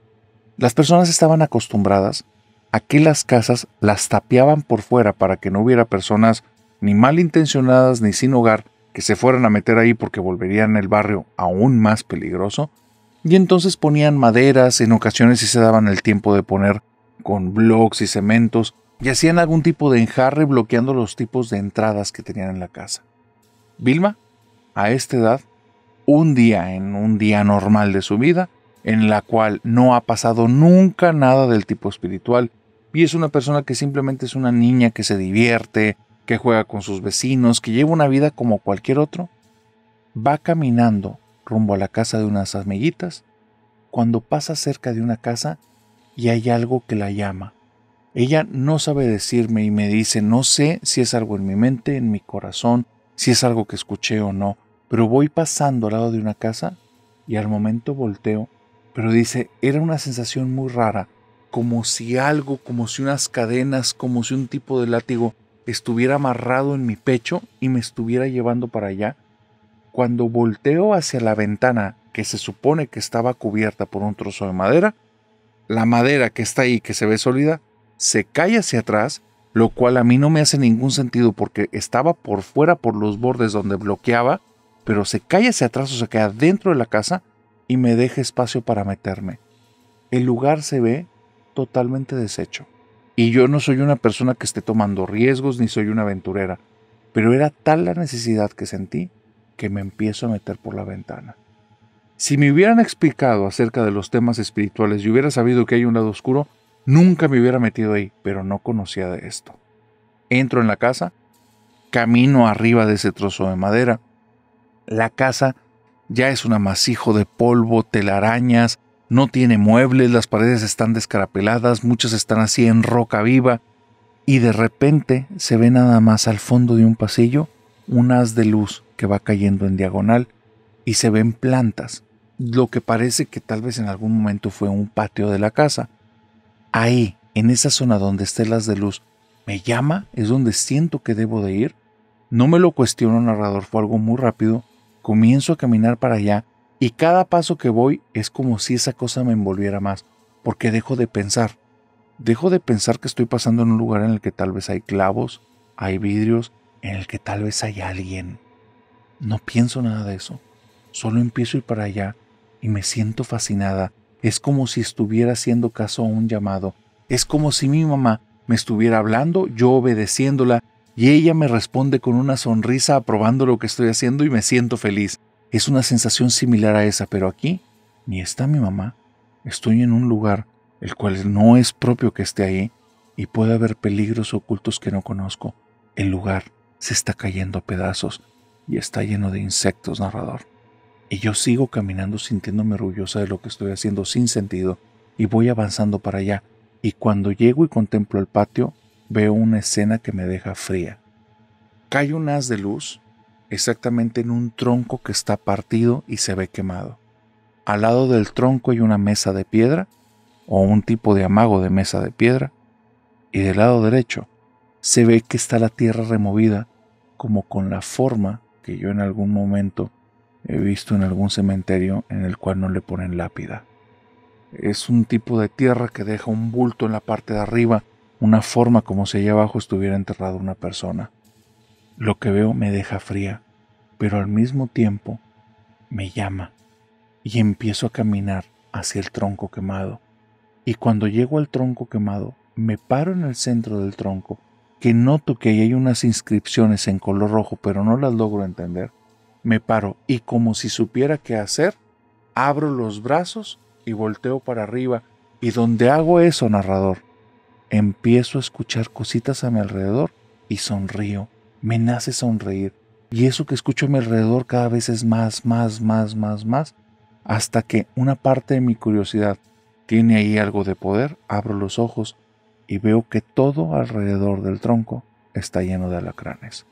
Las personas estaban acostumbradas a que las casas las tapiaban por fuera para que no hubiera personas ni malintencionadas ni sin hogar que se fueran a meter ahí porque volverían el barrio aún más peligroso, y entonces ponían maderas, en ocasiones sí se daban el tiempo de poner con blocks y cementos, y hacían algún tipo de enjarre bloqueando los tipos de entradas que tenían en la casa. Vilma, a esta edad, en un día normal de su vida, en la cual no ha pasado nunca nada del tipo espiritual, y es una persona que simplemente es una niña que se divierte, que juega con sus vecinos, que lleva una vida como cualquier otro, va caminando rumbo a la casa de unas amiguitas, cuando pasa cerca de una casa y hay algo que la llama. Ella no sabe decirme y me dice, no sé si es algo en mi mente, en mi corazón, si es algo que escuché o no, pero voy pasando al lado de una casa y al momento volteo, pero dice, era una sensación muy rara, como si algo, como si unas cadenas, como si un tipo de látigo estuviera amarrado en mi pecho y me estuviera llevando para allá. Cuando volteo hacia la ventana, que se supone que estaba cubierta por un trozo de madera, la madera que está ahí, que se ve sólida, se cae hacia atrás, lo cual a mí no me hace ningún sentido porque estaba por fuera por los bordes donde bloqueaba, pero se cae hacia atrás o se queda dentro de la casa y me deja espacio para meterme. El lugar se ve totalmente deshecho. Y yo no soy una persona que esté tomando riesgos ni soy una aventurera, pero era tal la necesidad que sentí que me empiezo a meter por la ventana. Si me hubieran explicado acerca de los temas espirituales y hubiera sabido que hay un lado oscuro, nunca me hubiera metido ahí, pero no conocía de esto. Entro en la casa, camino arriba de ese trozo de madera. La casa ya es un amasijo de polvo, telarañas, no tiene muebles, las paredes están descarapeladas, muchas están así en roca viva, y de repente se ve nada más al fondo de un pasillo un haz de luz que va cayendo en diagonal y se ven plantas, lo que parece que tal vez en algún momento fue un patio de la casa. Ahí, en esa zona donde está el haz de luz, me llama, es donde siento que debo de ir. No me lo cuestiono, narrador, fue algo muy rápido. Comienzo a caminar para allá y cada paso que voy es como si esa cosa me envolviera más, porque dejo de pensar. Dejo de pensar que estoy pasando en un lugar en el que tal vez hay clavos, hay vidrios, en el que tal vez hay alguien. No pienso nada de eso. Solo empiezo a ir para allá y me siento fascinada. Es como si estuviera haciendo caso a un llamado. Es como si mi mamá me estuviera hablando, yo obedeciéndola, y ella me responde con una sonrisa aprobando lo que estoy haciendo y me siento feliz. Es una sensación similar a esa, pero aquí ni está mi mamá. Estoy en un lugar el cual no es propio que esté ahí, y puede haber peligros ocultos que no conozco. El lugar se está cayendo a pedazos y está lleno de insectos, narrador. Y yo sigo caminando sintiéndome orgullosa de lo que estoy haciendo sin sentido, y voy avanzando para allá, y cuando llego y contemplo el patio, veo una escena que me deja fría. Cae un haz de luz exactamente en un tronco que está partido y se ve quemado. Al lado del tronco hay una mesa de piedra, o un tipo de amago de mesa de piedra, y del lado derecho se ve que está la tierra removida, como con la forma que yo en algún momento he visto en algún cementerio en el cual no le ponen lápida. Es un tipo de tierra que deja un bulto en la parte de arriba, una forma como si allá abajo estuviera enterrada una persona. Lo que veo me deja fría, pero al mismo tiempo me llama, y empiezo a caminar hacia el tronco quemado. Y cuando llego al tronco quemado, me paro en el centro del tronco, que noto que ahí hay unas inscripciones en color rojo, pero no las logro entender. Me paro y, como si supiera qué hacer, abro los brazos y volteo para arriba, y donde hago eso, narrador, empiezo a escuchar cositas a mi alrededor y sonrío. Me nace sonreír, y eso que escucho a mi alrededor cada vez es más, hasta que una parte de mi curiosidad tiene ahí algo de poder. Abro los ojos y veo que todo alrededor del tronco está lleno de alacranes.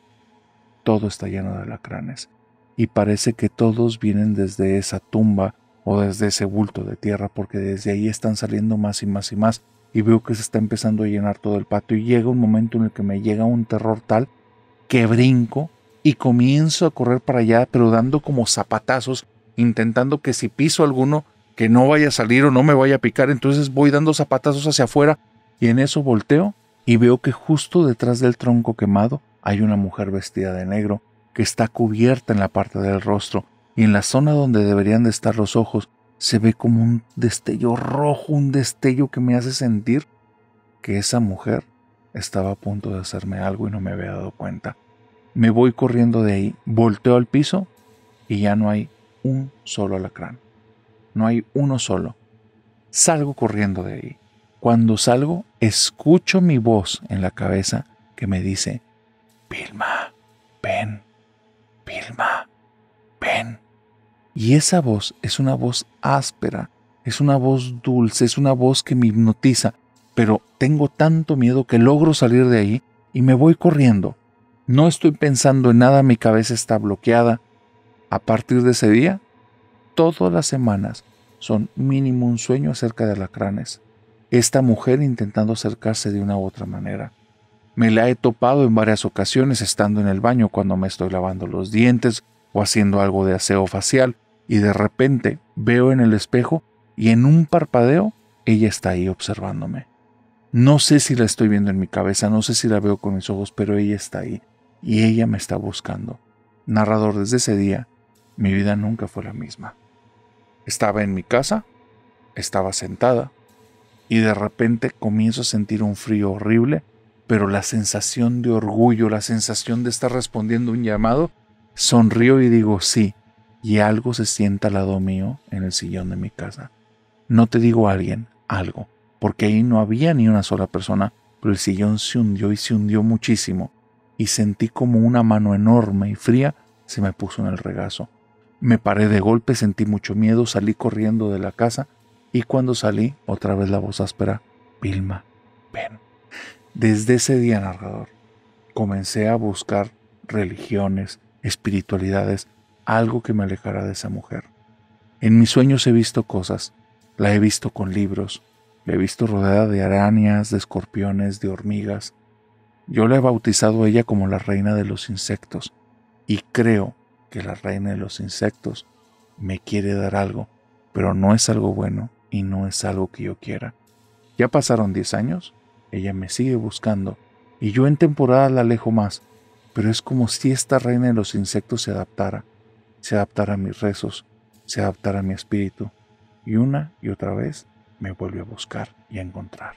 Todo está lleno de alacranes, y parece que todos vienen desde esa tumba o desde ese bulto de tierra, porque desde ahí están saliendo más y más y más, y veo que se está empezando a llenar todo el patio, y llega un momento en el que me llega un terror tal que brinco y comienzo a correr para allá, pero dando como zapatazos, intentando que si piso alguno, que no vaya a salir o no me vaya a picar. Entonces voy dando zapatazos hacia afuera, y en eso volteo y veo que justo detrás del tronco quemado hay una mujer vestida de negro que está cubierta en la parte del rostro, y en la zona donde deberían de estar los ojos se ve como un destello rojo, un destello que me hace sentir que esa mujer estaba a punto de hacerme algo y no me había dado cuenta. Me voy corriendo de ahí, volteo al piso y ya no hay un solo alacrán. No hay uno solo. Salgo corriendo de ahí. Cuando salgo, escucho mi voz en la cabeza que me dice: Vilma, ven, Vilma, ven. Y esa voz es una voz áspera, es una voz dulce, es una voz que me hipnotiza, pero tengo tanto miedo que logro salir de ahí y me voy corriendo. No estoy pensando en nada, mi cabeza está bloqueada. A partir de ese día, todas las semanas son mínimo un sueño acerca de alacranes. Esta mujer intentando acercarse de una u otra manera. Me la he topado en varias ocasiones estando en el baño cuando me estoy lavando los dientes o haciendo algo de aseo facial, y de repente veo en el espejo y en un parpadeo ella está ahí observándome. No sé si la estoy viendo en mi cabeza, no sé si la veo con mis ojos, pero ella está ahí y ella me está buscando. Narrador, desde ese día mi vida nunca fue la misma. Estaba en mi casa, estaba sentada, y de repente comienzo a sentir un frío horrible, pero la sensación de orgullo, la sensación de estar respondiendo un llamado, sonrío y digo sí, y algo se sienta al lado mío en el sillón de mi casa. No te digo alguien, algo, porque ahí no había ni una sola persona, pero el sillón se hundió y se hundió muchísimo, y sentí como una mano enorme y fría se me puso en el regazo. Me paré de golpe, sentí mucho miedo, salí corriendo de la casa, y cuando salí, otra vez la voz áspera: Vilma, ven. Desde ese día, narrador, comencé a buscar religiones, espiritualidades, algo que me alejara de esa mujer. En mis sueños he visto cosas, la he visto con libros, la he visto rodeada de arañas, de escorpiones, de hormigas. Yo la he bautizado a ella como la reina de los insectos, y creo que la reina de los insectos me quiere dar algo, pero no es algo bueno y no es algo que yo quiera. Ya pasaron 10 años, ella me sigue buscando, y yo en temporada la alejo más, pero es como si esta reina de los insectos se adaptara a mis rezos, se adaptara a mi espíritu, y una y otra vez me vuelve a buscar y a encontrar.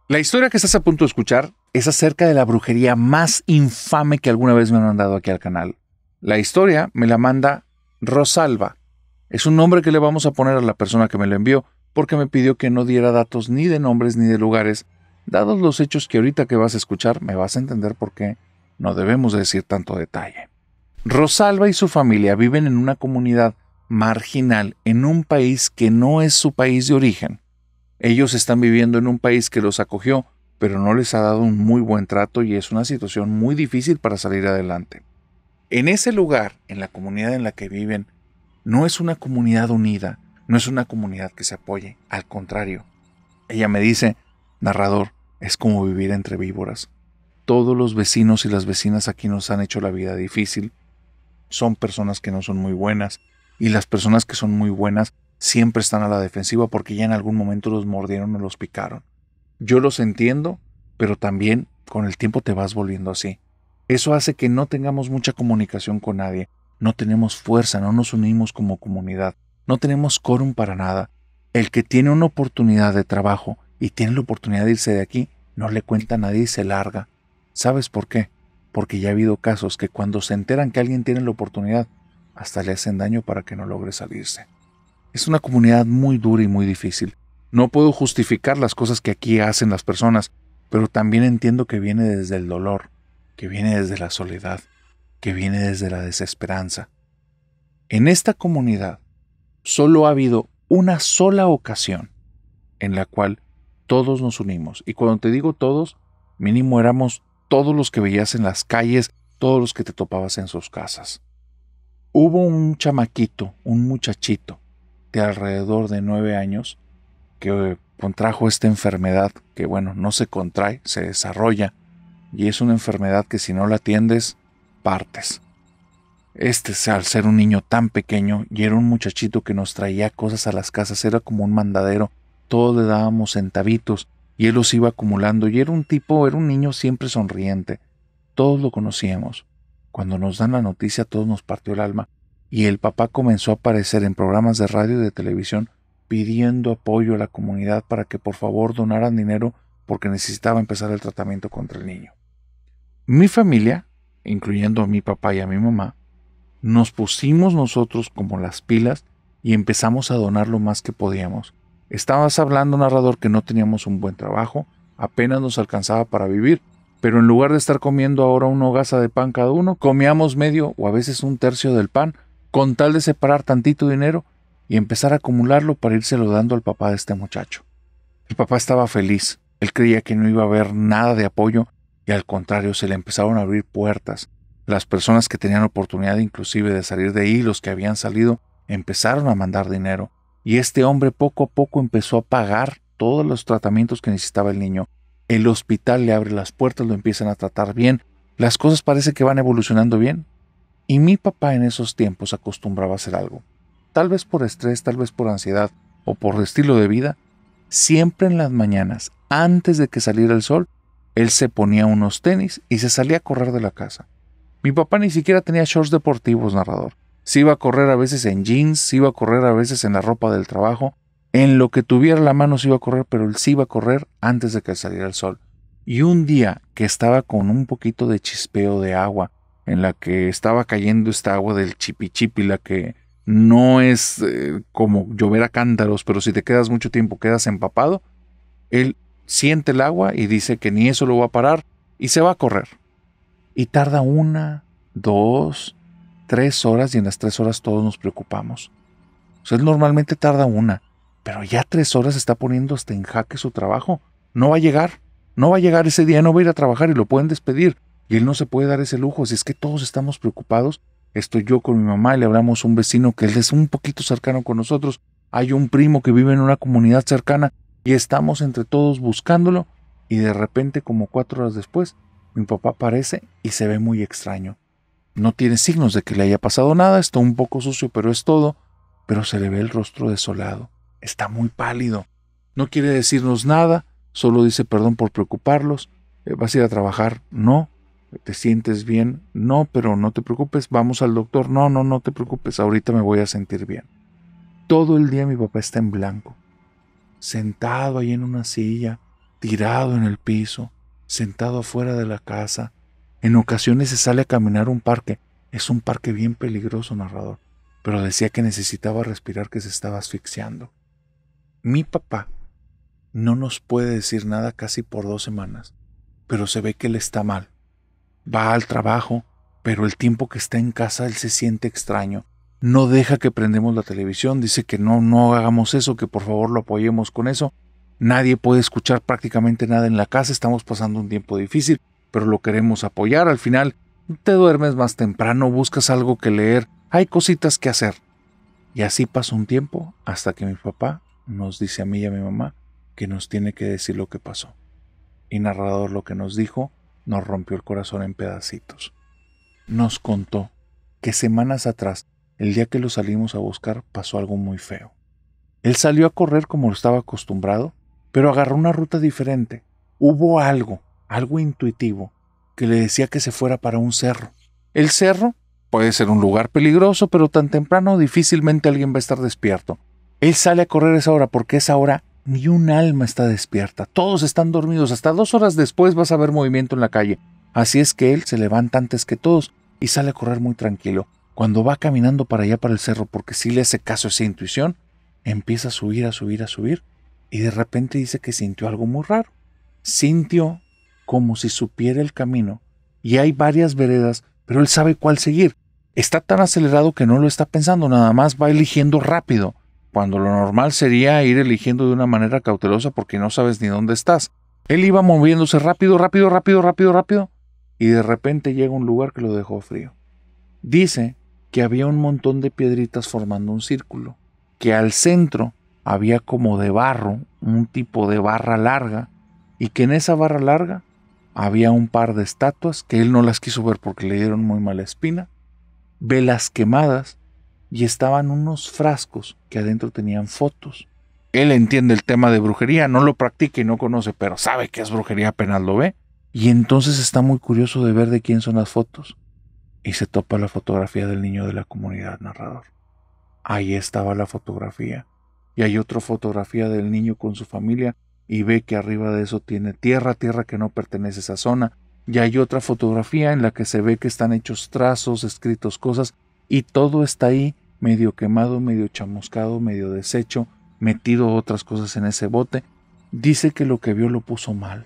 La historia que estás a punto de escuchar es acerca de la brujería más infame que alguna vez me han mandado aquí al canal. La historia me la manda Rosalba es un nombre que le vamos a poner a la persona que me lo envió, porque me pidió que no diera datos ni de nombres ni de lugares. Dados los hechos que ahorita que vas a escuchar, me vas a entender por qué no debemos decir tanto detalle. Rosalba y su familia viven en una comunidad marginal en un país que no es su país de origen. Ellos están viviendo en un país que los acogió, pero no les ha dado un muy buen trato y es una situación muy difícil para salir adelante. En ese lugar, en la comunidad en la que viven, no es una comunidad unida, no es una comunidad que se apoye, al contrario. Ella me dice, narrador, es como vivir entre víboras. Todos los vecinos y las vecinas aquí nos han hecho la vida difícil. Son personas que no son muy buenas, y las personas que son muy buenas siempre están a la defensiva porque ya en algún momento los mordieron o los picaron. Yo los entiendo, pero también con el tiempo te vas volviendo así. Eso hace que no tengamos mucha comunicación con nadie. No tenemos fuerza, no nos unimos como comunidad. No tenemos quórum para nada. El que tiene una oportunidad de trabajo y tiene la oportunidad de irse de aquí, no le cuenta a nadie y se larga. ¿Sabes por qué? Porque ya ha habido casos que cuando se enteran que alguien tiene la oportunidad, hasta le hacen daño para que no logre salirse. Es una comunidad muy dura y muy difícil. No puedo justificar las cosas que aquí hacen las personas, pero también entiendo que viene desde el dolor, que viene desde la soledad, que viene desde la desesperanza. En esta comunidad solo ha habido una sola ocasión en la cual todos nos unimos. Y cuando te digo todos, mínimo éramos todos los que veías en las calles, todos los que te topabas en sus casas. Hubo un chamaquito, un muchachito de alrededor de 9 años que contrajo esta enfermedad que, bueno, no se contrae, se desarrolla, y es una enfermedad que si no la atiendes, partes. Al ser un niño tan pequeño, y era un muchachito que nos traía cosas a las casas, era como un mandadero, todos le dábamos centavitos, y él los iba acumulando, y era un niño siempre sonriente, todos lo conocíamos. Cuando nos dan la noticia, a todos nos partió el alma, y el papá comenzó a aparecer en programas de radio y de televisión, pidiendo apoyo a la comunidad para que por favor donaran dinero porque necesitaba empezar el tratamiento contra el niño. Mi familia, incluyendo a mi papá y a mi mamá, nos pusimos nosotros como las pilas y empezamos a donar lo más que podíamos. Estabas hablando, narrador, que no teníamos un buen trabajo, apenas nos alcanzaba para vivir, pero en lugar de estar comiendo ahora una hogaza de pan cada uno, comíamos medio o a veces un tercio del pan, con tal de separar tantito dinero y empezar a acumularlo para írselo dando al papá de este muchacho. El papá estaba feliz, él creía que no iba a haber nada de apoyo y al contrario se le empezaron a abrir puertas. Las personas que tenían oportunidad inclusive de salir de ahí, los que habían salido, empezaron a mandar dinero y este hombre poco a poco empezó a pagar todos los tratamientos que necesitaba el niño. El hospital le abre las puertas, lo empiezan a tratar bien, las cosas parece que van evolucionando bien. Y mi papá en esos tiempos acostumbraba a hacer algo. Tal vez por estrés, tal vez por ansiedad o por estilo de vida, siempre en las mañanas, antes de que saliera el sol, él se ponía unos tenis y se salía a correr de la casa. Mi papá ni siquiera tenía shorts deportivos, narrador. Se iba a correr a veces en jeans, se iba a correr a veces en la ropa del trabajo, en lo que tuviera la mano se iba a correr, pero él sí iba a correr antes de que saliera el sol. Y un día que estaba con un poquito de chispeo de agua, en la que estaba cayendo esta agua del chipichipi, la que no es como llover a cántaros, pero si te quedas mucho tiempo quedas empapado, él siente el agua y dice que ni eso lo va a parar y se va a correr. Y tarda 1, 2, 3 horas y en las 3 horas todos nos preocupamos. O sea, él normalmente tarda 1, pero ya 3 horas está poniendo hasta en jaque su trabajo. No va a llegar ese día, no va a ir a trabajar y lo pueden despedir. Y él no se puede dar ese lujo, si es que todos estamos preocupados. Estoy yo con mi mamá y le hablamos a un vecino que él es un poquito cercano con nosotros. Hay un primo que vive en una comunidad cercana y estamos entre todos buscándolo y de repente como 4 horas después mi papá aparece y se ve muy extraño. No tiene signos de que le haya pasado nada, está un poco sucio pero es todo, pero se le ve el rostro desolado, está muy pálido. No quiere decirnos nada, solo dice perdón por preocuparlos. ¿Vas a ir a trabajar? No. ¿Te sientes bien? No, pero no te preocupes, vamos al doctor. No, no te preocupes, ahorita me voy a sentir bien. Todo el día mi papá está en blanco, sentado ahí en una silla, tirado en el piso, sentado afuera de la casa. En ocasiones se sale a caminar a un parque. Es un parque bien peligroso, narrador. pero decía que necesitaba respirar, que se estaba asfixiando. Mi papá no nos puede decir nada casi por 2 semanas, pero se ve que él está mal. Va al trabajo, pero el tiempo que está en casa él se siente extraño. No deja que prendemos la televisión, dice que no hagamos eso, que por favor lo apoyemos con eso. Nadie puede escuchar prácticamente nada en la casa, estamos pasando un tiempo difícil, pero lo queremos apoyar. Al final te duermes más temprano, buscas algo que leer, hay cositas que hacer. Y así pasa un tiempo hasta que mi papá nos dice a mí y a mi mamá que nos tiene que decir lo que pasó. Y narrador, lo que nos dijo nos rompió el corazón en pedacitos. Nos contó que semanas atrás, el día que lo salimos a buscar, pasó algo muy feo. Él salió a correr como lo estaba acostumbrado, pero agarró una ruta diferente. Hubo algo intuitivo, que le decía que se fuera para un cerro. El cerro puede ser un lugar peligroso, pero tan temprano difícilmente alguien va a estar despierto. Él sale a correr a esa hora porque a esa hora ni un alma está despierta. Todos están dormidos. Hasta 2 horas después vas a ver movimiento en la calle. Así es que él se levanta antes que todos y sale a correr muy tranquilo. Cuando va caminando para allá, para el cerro, porque sí le hace caso a esa intuición, empieza a subir, y de repente dice que sintió algo muy raro. Sintió como si supiera el camino, y hay varias veredas, pero él sabe cuál seguir. Está tan acelerado que no lo está pensando, nada más va eligiendo rápido, cuando lo normal sería ir eligiendo de una manera cautelosa porque no sabes ni dónde estás. Él iba moviéndose rápido, y de repente llega a un lugar que lo dejó frío. Dice que había un montón de piedritas formando un círculo, que al centro había como de barro, un tipo de barra larga, y que en esa barra larga había un par de estatuas que él no las quiso ver porque le dieron muy mala espina, velas quemadas, y estaban unos frascos que adentro tenían fotos. Él entiende el tema de brujería, no lo practica y no conoce, pero sabe que es brujería apenas lo ve, y entonces está muy curioso de ver de quién son las fotos. Y se topa la fotografía del niño de la comunidad, narrador. Ahí estaba la fotografía. Y hay otra fotografía del niño con su familia y ve que arriba de eso tiene tierra que no pertenece a esa zona. Y hay otra fotografía en la que se ve que están hechos trazos, escritos cosas, y todo está ahí medio quemado, medio chamuscado, medio deshecho, metido otras cosas en ese bote. Dice que lo que vio lo puso mal.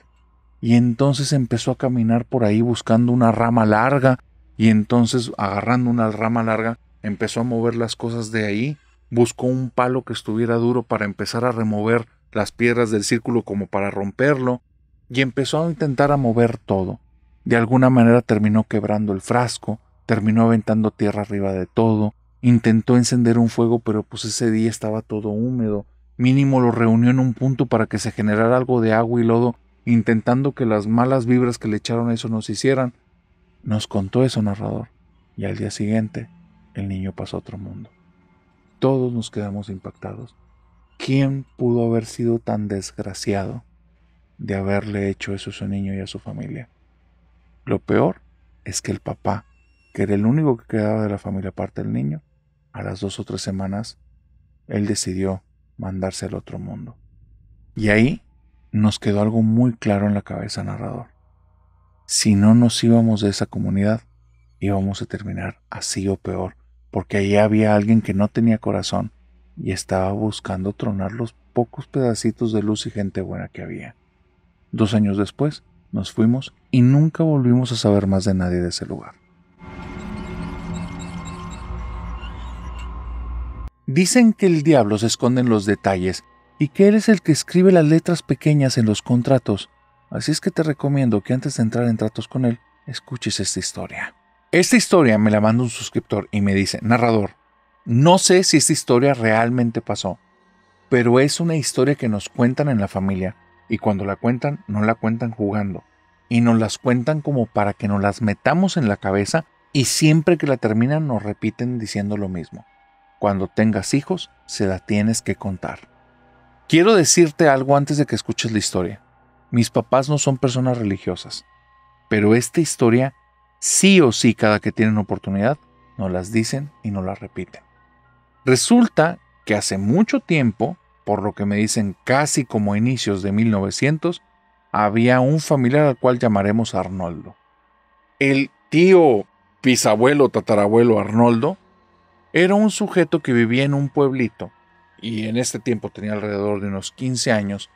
Y entonces empezó a caminar por ahí buscando una rama larga, y entonces agarrando una rama larga empezó a mover las cosas de ahí, buscó un palo que estuviera duro para empezar a remover las piedras del círculo como para romperlo, y empezó a intentar a mover todo. De alguna manera terminó quebrando el frasco, terminó aventando tierra arriba de todo, intentó encender un fuego, pero pues ese día estaba todo húmedo. Mínimo lo reunió en un punto para que se generara algo de agua y lodo, intentando que las malas vibras que le echaron a eso no se hicieran. Nos contó eso, narrador, y al día siguiente el niño pasó a otro mundo. Todos nos quedamos impactados. ¿Quién pudo haber sido tan desgraciado de haberle hecho eso a su niño y a su familia? Lo peor es que el papá, que era el único que quedaba de la familia aparte del niño, a las 2 o 3 semanas, él decidió mandarse al otro mundo. Y ahí nos quedó algo muy claro en la cabeza, narrador. Si no nos íbamos de esa comunidad, íbamos a terminar así o peor, porque allí había alguien que no tenía corazón y estaba buscando tronar los pocos pedacitos de luz y gente buena que había. 2 años después, nos fuimos y nunca volvimos a saber más de nadie de ese lugar. Dicen que el diablo se esconde en los detalles y que él es el que escribe las letras pequeñas en los contratos. Así es que te recomiendo que antes de entrar en tratos con él, escuches esta historia. Esta historia me la manda un suscriptor y me dice: narrador, no sé si esta historia realmente pasó, pero es una historia que nos cuentan en la familia, y cuando la cuentan, no la cuentan jugando, y nos las cuentan como para que nos las metamos en la cabeza, y siempre que la terminan nos repiten diciendo lo mismo. Cuando tengas hijos, se la tienes que contar. Quiero decirte algo antes de que escuches la historia. Mis papás no son personas religiosas, pero esta historia, sí o sí, cada que tienen oportunidad, nos las dicen y nos las repiten. Resulta que hace mucho tiempo, por lo que me dicen casi como a inicios de 1900, había un familiar al cual llamaremos Arnoldo. El tío bisabuelo tatarabuelo Arnoldo Era un sujeto que vivía en un pueblito, y en este tiempo tenía alrededor de unos 15 años,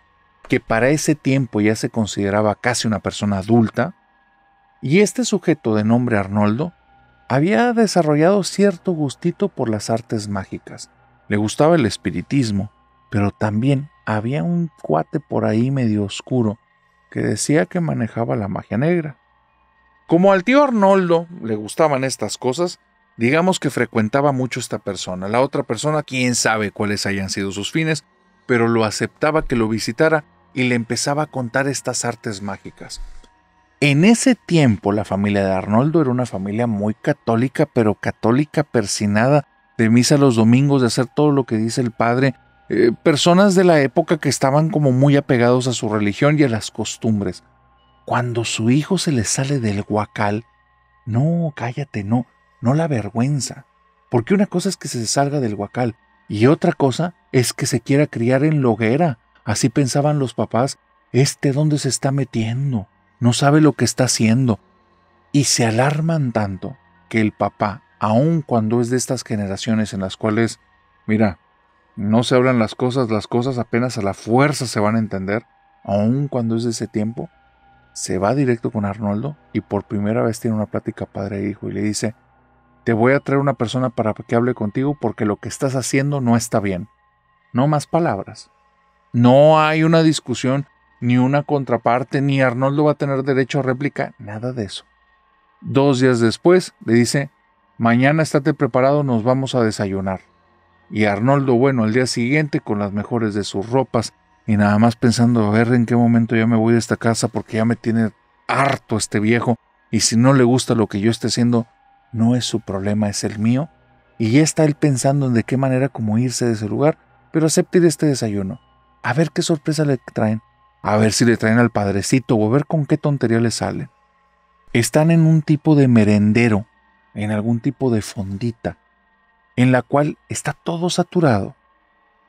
que para ese tiempo ya se consideraba casi una persona adulta, y este sujeto de nombre Arnoldo había desarrollado cierto gustito por las artes mágicas. Le gustaba el espiritismo, pero también había un cuate por ahí medio oscuro que decía que manejaba la magia negra. Como al tío Arnoldo le gustaban estas cosas, digamos que frecuentaba mucho esta persona. La otra persona, quién sabe cuáles hayan sido sus fines, pero lo aceptaba que lo visitara y le empezaba a contar estas artes mágicas. En ese tiempo la familia de Arnoldo era una familia muy católica, pero católica persinada, de misa los domingos, de hacer todo lo que dice el padre. Personas de la época que estaban como muy apegados a su religión y a las costumbres. Cuando su hijo se le sale del guacal, no, cállate, no la vergüenza. Porque una cosa es que se salga del guacal y otra cosa es que se quiera criar en la hoguera. Así pensaban los papás, ¿dónde se está metiendo? No sabe lo que está haciendo. Y se alarman tanto que el papá, aun cuando es de estas generaciones en las cuales, mira, no se hablan las cosas apenas a la fuerza se van a entender, aun cuando es de ese tiempo, se va directo con Arnoldo y por primera vez tiene una plática padre e hijo y le dice, te voy a traer una persona para que hable contigo porque lo que estás haciendo no está bien. No más palabras. No hay una discusión, ni una contraparte, ni Arnoldo va a tener derecho a réplica, nada de eso. 2 días después le dice, mañana estate preparado, nos vamos a desayunar. Y Arnoldo, bueno, al día siguiente con las mejores de sus ropas y nada más pensando, a ver en qué momento ya me voy de esta casa porque ya me tiene harto este viejo y si no le gusta lo que yo esté haciendo, no es su problema, es el mío. Y ya está él pensando en de qué manera como irse de ese lugar, pero acepta ir a este desayuno. A ver qué sorpresa le traen. A ver si le traen al padrecito o a ver con qué tontería le salen. Están en un tipo de merendero, en algún tipo de fondita, en la cual está todo saturado.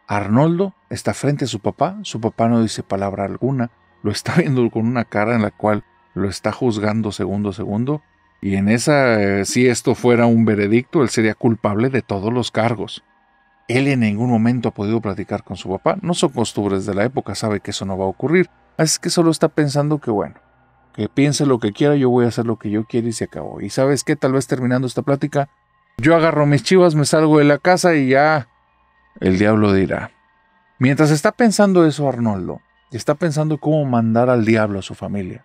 Arnoldo está frente a su papá no dice palabra alguna, lo está viendo con una cara en la cual lo está juzgando segundo a segundo, y en esa, si esto fuera un veredicto, él sería culpable de todos los cargos. Él en ningún momento ha podido platicar con su papá, no son costumbres de la época, sabe que eso no va a ocurrir, así que solo está pensando que bueno, que piense lo que quiera, yo voy a hacer lo que yo quiera y se acabó. Y ¿sabes qué? Tal vez terminando esta plática, yo agarro mis chivas, me salgo de la casa y ya el diablo dirá. Mientras está pensando eso Arnoldo, está pensando cómo mandar al diablo a su familia.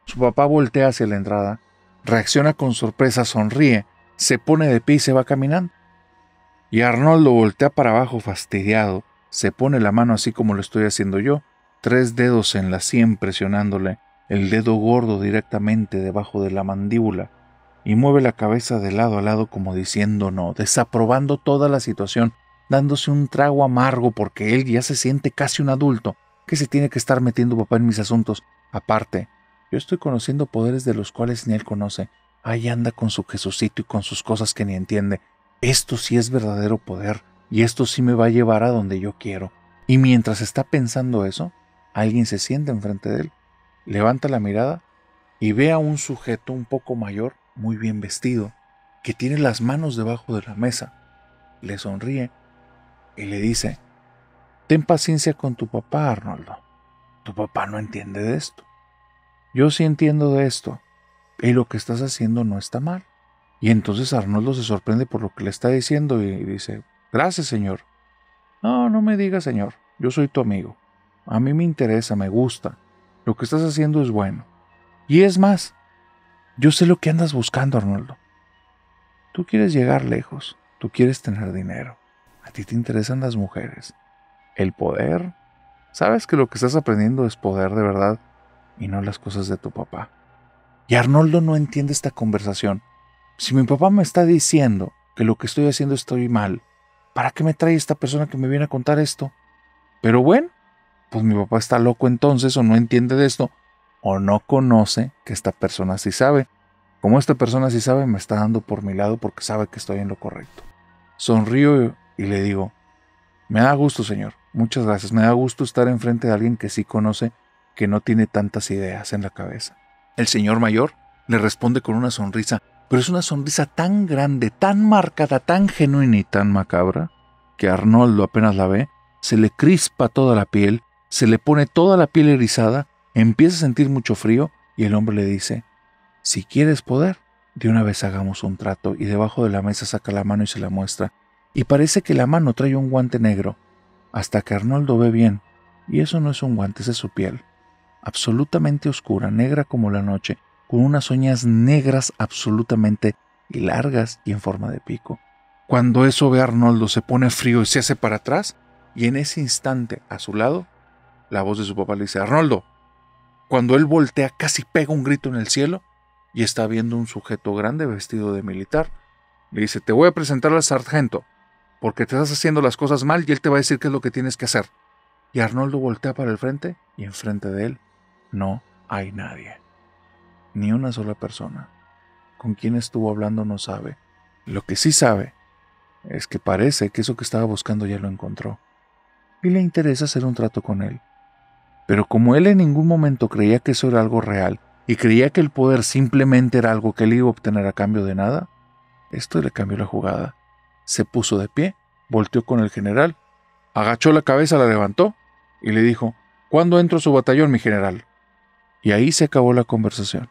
Su papá voltea hacia la entrada, reacciona con sorpresa, sonríe, se pone de pie y se va caminando. Y Arnoldo voltea para abajo fastidiado, se pone la mano así como lo estoy haciendo yo, 3 dedos en la sien presionándole, el dedo gordo directamente debajo de la mandíbula, y mueve la cabeza de lado a lado como diciendo no, desaprobando toda la situación, dándose un trago amargo porque él ya se siente casi un adulto, que se tiene que estar metiendo papá en mis asuntos. Aparte, yo estoy conociendo poderes de los cuales ni él conoce. Ahí anda con su Jesucito y con sus cosas que ni entiende. Esto sí es verdadero poder, y esto sí me va a llevar a donde yo quiero. Y mientras está pensando eso, alguien se sienta enfrente de él, levanta la mirada y ve a un sujeto un poco mayor, muy bien vestido, que tiene las manos debajo de la mesa. Le sonríe y le dice, ten paciencia con tu papá, Arnoldo. Tu papá no entiende de esto. Yo sí entiendo de esto, y lo que estás haciendo no está mal. Y entonces Arnoldo se sorprende por lo que le está diciendo y dice, gracias, señor. No me digas, señor, yo soy tu amigo. A mí me interesa, me gusta. Lo que estás haciendo es bueno. Y es más, yo sé lo que andas buscando, Arnoldo. Tú quieres llegar lejos, tú quieres tener dinero. A ti te interesan las mujeres. El poder. Sabes que lo que estás aprendiendo es poder de verdad y no las cosas de tu papá. Y Arnoldo no entiende esta conversación. Si mi papá me está diciendo que lo que estoy haciendo estoy mal, ¿para qué me trae esta persona que me viene a contar esto? Pero bueno, pues mi papá está loco entonces o no entiende de esto o no conoce que esta persona sí sabe. Como esta persona sí sabe, me está dando por mi lado porque sabe que estoy en lo correcto. Sonrío y le digo, me da gusto, señor, muchas gracias, me da gusto estar enfrente de alguien que sí conoce, que no tiene tantas ideas en la cabeza. El señor mayor le responde con una sonrisa, pero es una sonrisa tan grande, tan marcada, tan genuina y tan macabra, que Arnoldo apenas la ve, se le crispa toda la piel, se le pone toda la piel erizada, empieza a sentir mucho frío y el hombre le dice: si quieres poder, de una vez hagamos un trato, y debajo de la mesa saca la mano y se la muestra, y parece que la mano trae un guante negro, hasta que Arnoldo ve bien, y eso no es un guante, esa es su piel, absolutamente oscura, negra como la noche, con unas uñas negras absolutamente largas y en forma de pico. Cuando eso ve a Arnoldo, se pone frío y se hace para atrás, y en ese instante, a su lado, la voz de su papá le dice: Arnoldo. Cuando él voltea, casi pega un grito en el cielo, y está viendo un sujeto grande vestido de militar. Le dice: te voy a presentar al sargento, porque te estás haciendo las cosas mal y él te va a decir qué es lo que tienes que hacer. Y Arnoldo voltea para el frente, y enfrente de él no hay nadie. Ni una sola persona. Con quién estuvo hablando no sabe. Lo que sí sabe es que parece que eso que estaba buscando ya lo encontró, y le interesa hacer un trato con él. Pero como él en ningún momento creía que eso era algo real, y creía que el poder simplemente era algo que él iba a obtener a cambio de nada, esto le cambió la jugada. Se puso de pie, volteó con el general, agachó la cabeza, la levantó y le dijo: ¿cuándo entro a su batallón, mi general? Y ahí se acabó la conversación.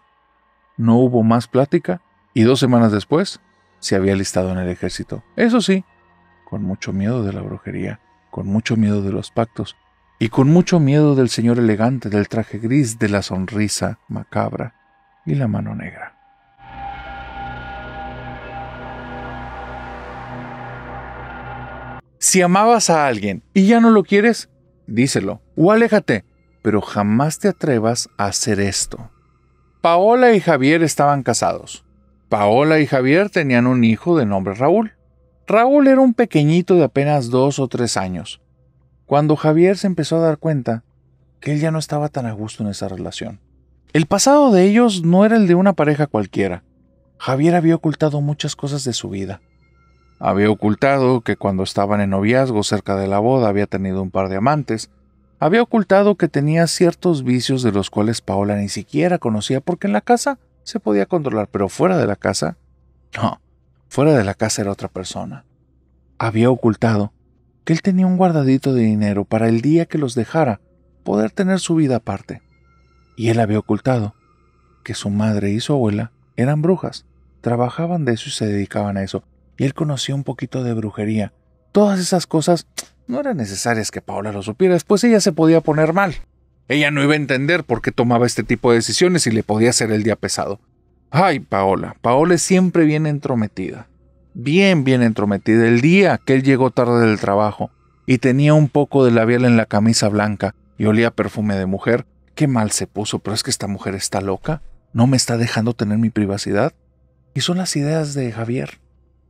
No hubo más plática, y 2 semanas después se había alistado en el ejército. Eso sí, con mucho miedo de la brujería, con mucho miedo de los pactos, y con mucho miedo del señor elegante, del traje gris, de la sonrisa macabra y la mano negra. Si amabas a alguien y ya no lo quieres, díselo o aléjate, pero jamás te atrevas a hacer esto. Paola y Javier estaban casados. Paola y Javier tenían un hijo de nombre Raúl. Raúl era un pequeñito de apenas 2 o 3 años. Cuando Javier se empezó a dar cuenta que él ya no estaba tan a gusto en esa relación. El pasado de ellos no era el de una pareja cualquiera. Javier había ocultado muchas cosas de su vida. Había ocultado que cuando estaban en noviazgo cerca de la boda había tenido un par de amantes. Había ocultado que tenía ciertos vicios de los cuales Paola ni siquiera conocía, porque en la casa se podía controlar, pero fuera de la casa, no, fuera de la casa era otra persona. Había ocultado que él tenía un guardadito de dinero para el día que los dejara poder tener su vida aparte. Y él había ocultado que su madre y su abuela eran brujas, trabajaban de eso y se dedicaban a eso, y él conocía un poquito de brujería. Todas esas cosas no eran necesarias que Paola lo supiera, después ella se podía poner mal. Ella no iba a entender por qué tomaba este tipo de decisiones y le podía hacer el día pesado. Ay, Paola es siempre bien entrometida. Bien entrometida. El día que él llegó tarde del trabajo y tenía un poco de labial en la camisa blanca y olía a perfume de mujer, qué mal se puso. Pero es que esta mujer está loca, no me está dejando tener mi privacidad. Y son las ideas de Javier.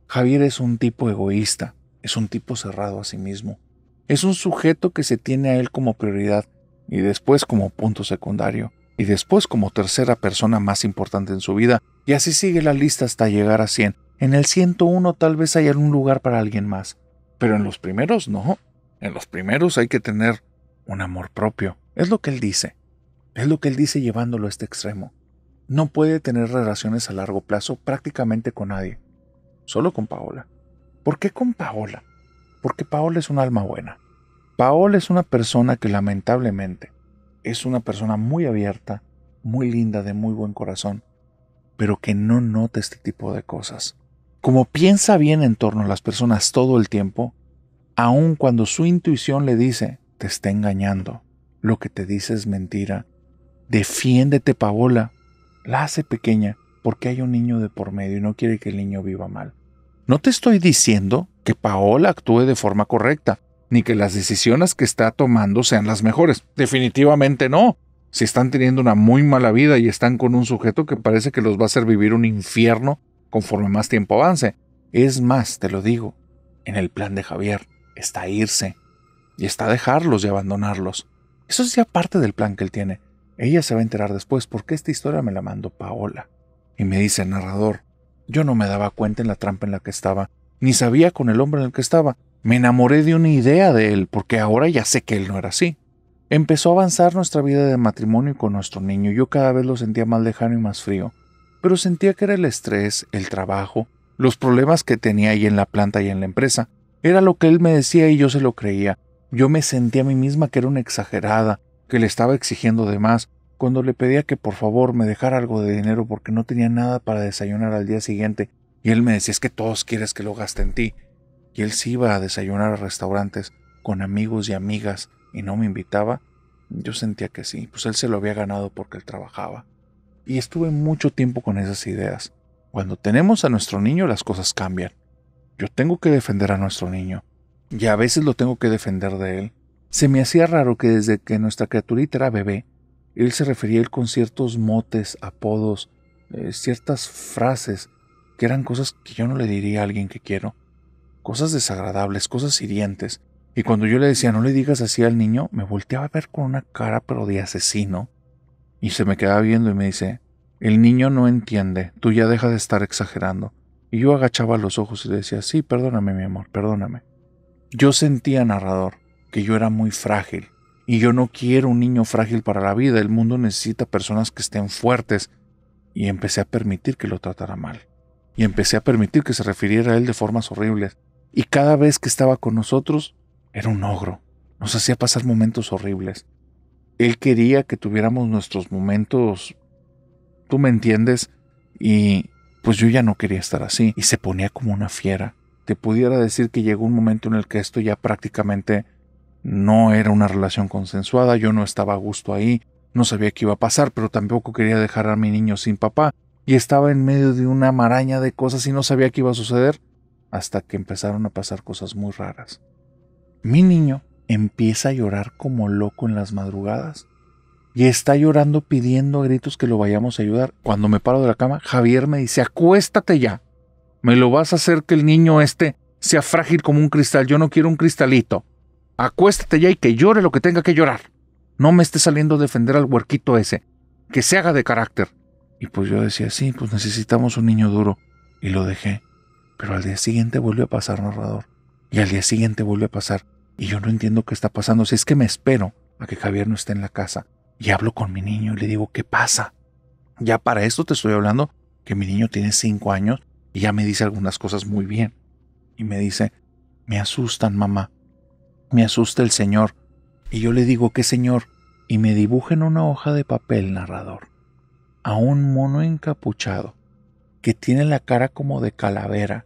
Javier es un tipo egoísta, es un tipo cerrado a sí mismo. Es un sujeto que se tiene a él como prioridad, y después como punto secundario, y después como tercera persona más importante en su vida, y así sigue la lista hasta llegar a 100. En el 101 tal vez haya un lugar para alguien más, pero en los primeros no. En los primeros hay que tener un amor propio. Es lo que él dice. Es lo que él dice llevándolo a este extremo. No puede tener relaciones a largo plazo prácticamente con nadie. Solo con Paola. ¿Por qué con Paola? Porque Paola es un alma buena. Paola es una persona que lamentablemente es una persona muy abierta, muy linda, de muy buen corazón, pero que no nota este tipo de cosas. Como piensa bien en torno a las personas todo el tiempo, aun cuando su intuición le dice, te está engañando, lo que te dice es mentira, defiéndete, Paola, la hace pequeña porque hay un niño de por medio y no quiere que el niño viva mal. No te estoy diciendo que Paola actúe de forma correcta, ni que las decisiones que está tomando sean las mejores. Definitivamente no. Si están teniendo una muy mala vida y están con un sujeto que parece que los va a hacer vivir un infierno conforme más tiempo avance. Es más, te lo digo, en el plan de Javier está irse y está dejarlos y abandonarlos. Eso es ya parte del plan que él tiene. Ella se va a enterar después porque esta historia me la mandó Paola. Y me dice el narrador, yo no me daba cuenta en la trampa en la que estaba, ni sabía con el hombre en el que estaba. Me enamoré de una idea de él, porque ahora ya sé que él no era así. Empezó a avanzar nuestra vida de matrimonio con nuestro niño. Yo cada vez lo sentía más lejano y más frío. pero sentía que era el estrés, el trabajo, los problemas que tenía ahí en la planta y en la empresa. Era lo que él me decía y yo se lo creía. Yo me sentía a mí misma que era una exagerada, que le estaba exigiendo de más, cuando le pedía que por favor me dejara algo de dinero porque no tenía nada para desayunar al día siguiente. Y él me decía, es que todos quieres que lo gaste en ti. Y él sí iba a desayunar a restaurantes con amigos y amigas y no me invitaba. Yo sentía que sí, pues él se lo había ganado porque él trabajaba. Y estuve mucho tiempo con esas ideas. Cuando tenemos a nuestro niño las cosas cambian. Yo tengo que defender a nuestro niño. Y a veces lo tengo que defender de él. Se me hacía raro que desde que nuestra criaturita era bebé, él se refería a él con ciertos motes, apodos, ciertas frases, que eran cosas que yo no le diría a alguien que quiero. Cosas desagradables, cosas hirientes. Y cuando yo le decía, no le digas así al niño, me volteaba a ver con una cara pero de asesino. Y se me quedaba viendo y me dice, el niño no entiende, tú ya deja de estar exagerando. Y yo agachaba los ojos y le decía, sí, perdóname mi amor, perdóname. Yo sentía, narrador, que yo era muy frágil. Y yo no quiero un niño frágil para la vida, el mundo necesita personas que estén fuertes. Y empecé a permitir que lo tratara mal. Y empecé a permitir que se refiriera a él de formas horribles. Y cada vez que estaba con nosotros, era un ogro. Nos hacía pasar momentos horribles. Él quería que tuviéramos nuestros momentos, tú me entiendes, y pues yo ya no quería estar así. Y se ponía como una fiera. Te pudiera decir que llegó un momento en el que esto ya prácticamente no era una relación consensuada, yo no estaba a gusto ahí, no sabía qué iba a pasar, pero tampoco quería dejar a mi niño sin papá. Y estaba en medio de una maraña de cosas y no sabía qué iba a suceder, hasta que empezaron a pasar cosas muy raras. Mi niño empieza a llorar como loco en las madrugadas y está llorando pidiendo a gritos que lo vayamos a ayudar. Cuando me paro de la cama, Javier me dice, acuéstate ya, me lo vas a hacer que el niño sea frágil como un cristal, yo no quiero un cristalito. Acuéstate ya y que llore lo que tenga que llorar. No me esté saliendo a defender al huerquito ese, que se haga de carácter. Y pues yo decía, sí, pues necesitamos un niño duro. Y lo dejé. Pero al día siguiente vuelve a pasar, narrador. Y al día siguiente vuelve a pasar. Y yo no entiendo qué está pasando. Si es que me espero a que Javier no esté en la casa. Y hablo con mi niño y le digo, ¿qué pasa? Ya para esto te estoy hablando que mi niño tiene 5 años y ya me dice algunas cosas muy bien. Y me dice, me asustan, mamá. Me asusta el señor. Y yo le digo, ¿qué señor? Y me dibuja en una hoja de papel, narrador, a un mono encapuchado que tiene la cara como de calavera.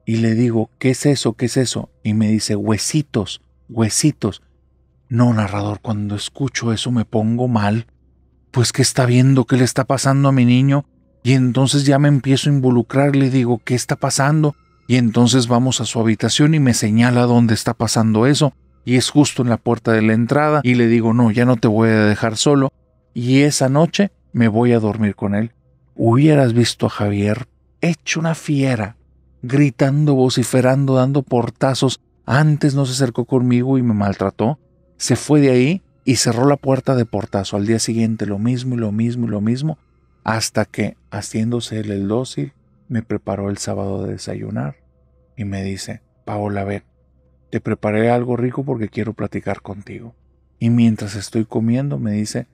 Y le digo, ¿qué es eso? ¿Qué es eso? Y me dice, huesitos, huesitos. No, narrador, cuando escucho eso me pongo mal. Pues, ¿qué está viendo? ¿Qué le está pasando a mi niño? Y entonces ya me empiezo a involucrar. Le digo, ¿qué está pasando? Y entonces vamos a su habitación y me señala dónde está pasando eso. Y es justo en la puerta de la entrada. Y le digo, no, ya no te voy a dejar solo. Y esa noche me voy a dormir con él. Hubieras visto a Javier hecho una fiera, gritando, vociferando, dando portazos. Antes no se acercó conmigo y me maltrató. Se fue de ahí y cerró la puerta de portazo. Al día siguiente lo mismo y lo mismo y lo mismo. Hasta que, haciéndose él el dócil, me preparó el sábado de desayunar. Y me dice, Paola, ven, te preparé algo rico porque quiero platicar contigo. Y mientras estoy comiendo me dice,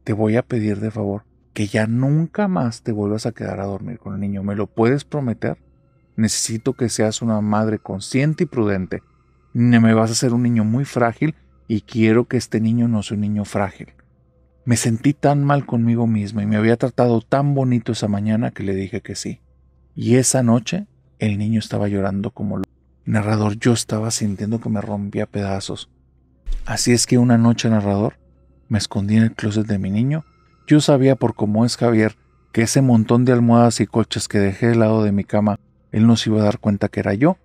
te voy a pedir de favor que ya nunca más te vuelvas a quedar a dormir con el niño. ¿Me lo puedes prometer? Necesito que seas una madre consciente y prudente. Me vas a hacer un niño muy frágil y quiero que este niño no sea un niño frágil. Me sentí tan mal conmigo misma y me había tratado tan bonito esa mañana que le dije que sí. Y esa noche el niño estaba llorando como loco. Narrador, yo estaba sintiendo que me rompía a pedazos. Así es que una noche, narrador, me escondí en el closet de mi niño. Yo sabía por cómo es Javier que ese montón de almohadas y colchas que dejé al lado de mi cama, él no se iba a dar cuenta que era yo.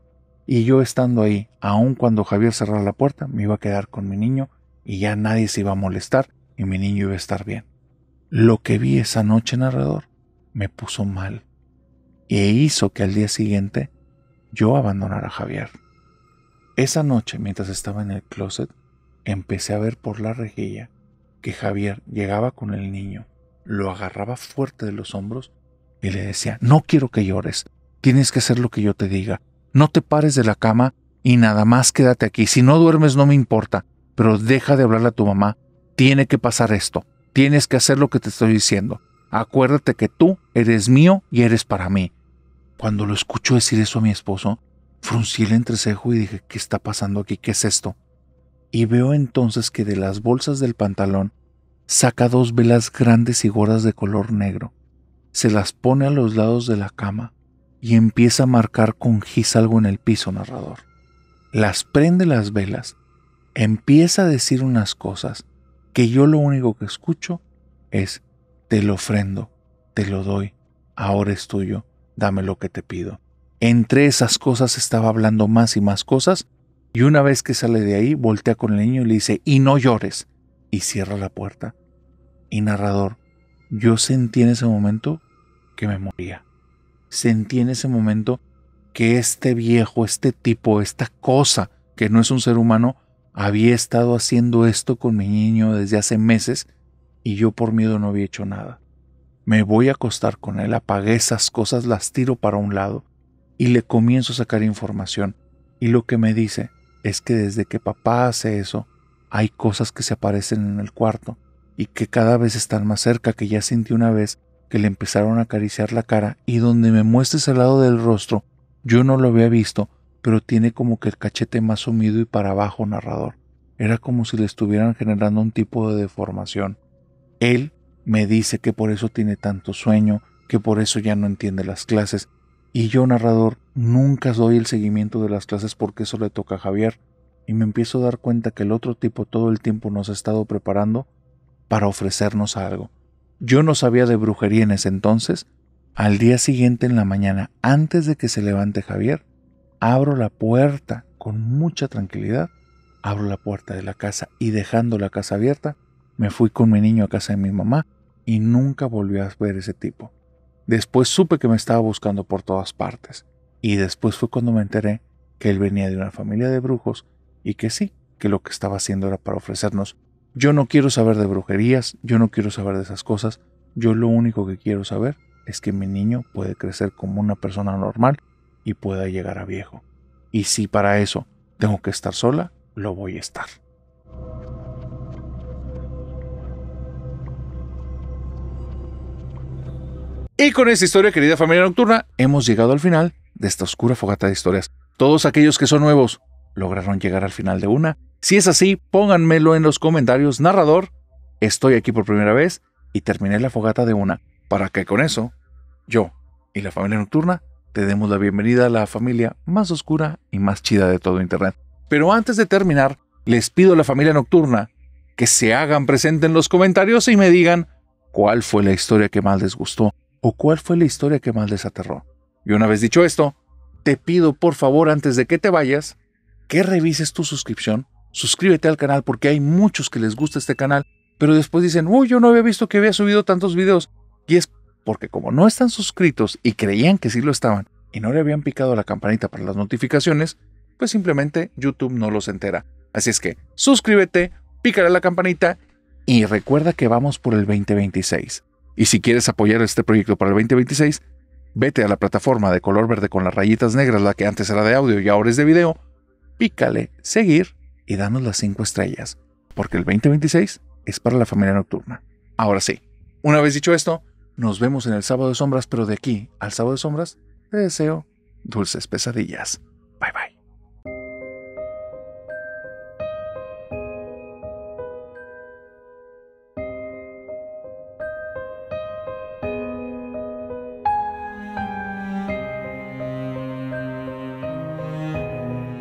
Y yo estando ahí, aun cuando Javier cerrara la puerta, me iba a quedar con mi niño y ya nadie se iba a molestar y mi niño iba a estar bien. Lo que vi esa noche, narrador, me puso mal e hizo que al día siguiente yo abandonara a Javier. Esa noche, mientras estaba en el closet, empecé a ver por la rejilla que Javier llegaba con el niño, lo agarraba fuerte de los hombros y le decía, no quiero que llores, tienes que hacer lo que yo te diga, no te pares de la cama y nada más quédate aquí, si no duermes no me importa, pero deja de hablarle a tu mamá, tiene que pasar esto, tienes que hacer lo que te estoy diciendo, Acuérdate que tú eres mío y eres para mí. Cuando lo escucho decir eso a mi esposo, fruncí el entrecejo y dije, ¿qué está pasando aquí? ¿Qué es esto? Y veo entonces que de las bolsas del pantalón saca 2 velas grandes y gordas de color negro. Se las pone a los lados de la cama y empieza a marcar con gis algo en el piso, narrador. Las prende las velas, empieza a decir unas cosas que yo lo único que escucho es: te lo ofrendo, te lo doy, ahora es tuyo, dame lo que te pido. Entre esas cosas estaba hablando más y más cosas, y una vez que sale de ahí, voltea con el niño y le dice, y no llores, y cierra la puerta. Y narrador, yo sentí en ese momento que me moría. Sentí en ese momento que este viejo, este tipo, esta cosa que no es un ser humano, había estado haciendo esto con mi niño desde hace meses y yo por miedo no había hecho nada. Me voy a acostar con él, apagué esas cosas, las tiro para un lado y le comienzo a sacar información. Y lo que me dice es que desde que papá hace eso, hay cosas que se aparecen en el cuarto y que cada vez están más cerca, que ya sentí una vez que le empezaron a acariciar la cara y donde me muestra ese lado del rostro, yo no lo había visto, pero tiene como que el cachete más sumido y para abajo, narrador. Era como si le estuvieran generando un tipo de deformación. Él me dice que por eso tiene tanto sueño, que por eso ya no entiende las clases. Y yo, narrador, nunca doy el seguimiento de las clases porque eso le toca a Javier. Y me empiezo a dar cuenta que el otro tipo todo el tiempo nos ha estado preparando para ofrecernos algo. Yo no sabía de brujería en ese entonces. Al día siguiente en la mañana, antes de que se levante Javier, abro la puerta con mucha tranquilidad, abro la puerta de la casa y dejando la casa abierta, me fui con mi niño a casa de mi mamá y nunca volví a ver ese tipo. Después supe que me estaba buscando por todas partes y después fue cuando me enteré que él venía de una familia de brujos y que sí, que lo que estaba haciendo era para ofrecernos. Yo no quiero saber de brujerías, yo no quiero saber de esas cosas, yo lo único que quiero saber es que mi niño puede crecer como una persona normal y pueda llegar a viejo. Y si para eso tengo que estar sola, lo voy a estar. Y con esta historia, querida familia nocturna, hemos llegado al final de esta oscura fogata de historias. Todos aquellos que son nuevos lograron llegar al final de una. Si es así, pónganmelo en los comentarios. Narrador, estoy aquí por primera vez y terminé la fogata de una, para que con eso, yo y la familia nocturna te demos la bienvenida a la familia más oscura y más chida de todo Internet. Pero antes de terminar, les pido a la familia nocturna que se hagan presente en los comentarios y me digan cuál fue la historia que más les gustó o cuál fue la historia que más les aterró. Y una vez dicho esto, te pido por favor antes de que te vayas, que revises tu suscripción. Suscríbete al canal porque hay muchos que les gusta este canal, pero después dicen, uy, yo no había visto que había subido tantos videos. Y es porque como no están suscritos y creían que sí lo estaban y no le habían picado la campanita para las notificaciones, pues simplemente YouTube no los entera. Así es que suscríbete, pícale a la campanita y recuerda que vamos por el 2026. Y si quieres apoyar este proyecto para el 2026, vete a la plataforma de color verde con las rayitas negras, la que antes era de audio y ahora es de video, pícale, seguir y danos las 5 estrellas, porque el 2026 es para la familia nocturna. Ahora sí, una vez dicho esto, nos vemos en el Sábado de Sombras, pero de aquí al Sábado de Sombras, te deseo dulces pesadillas.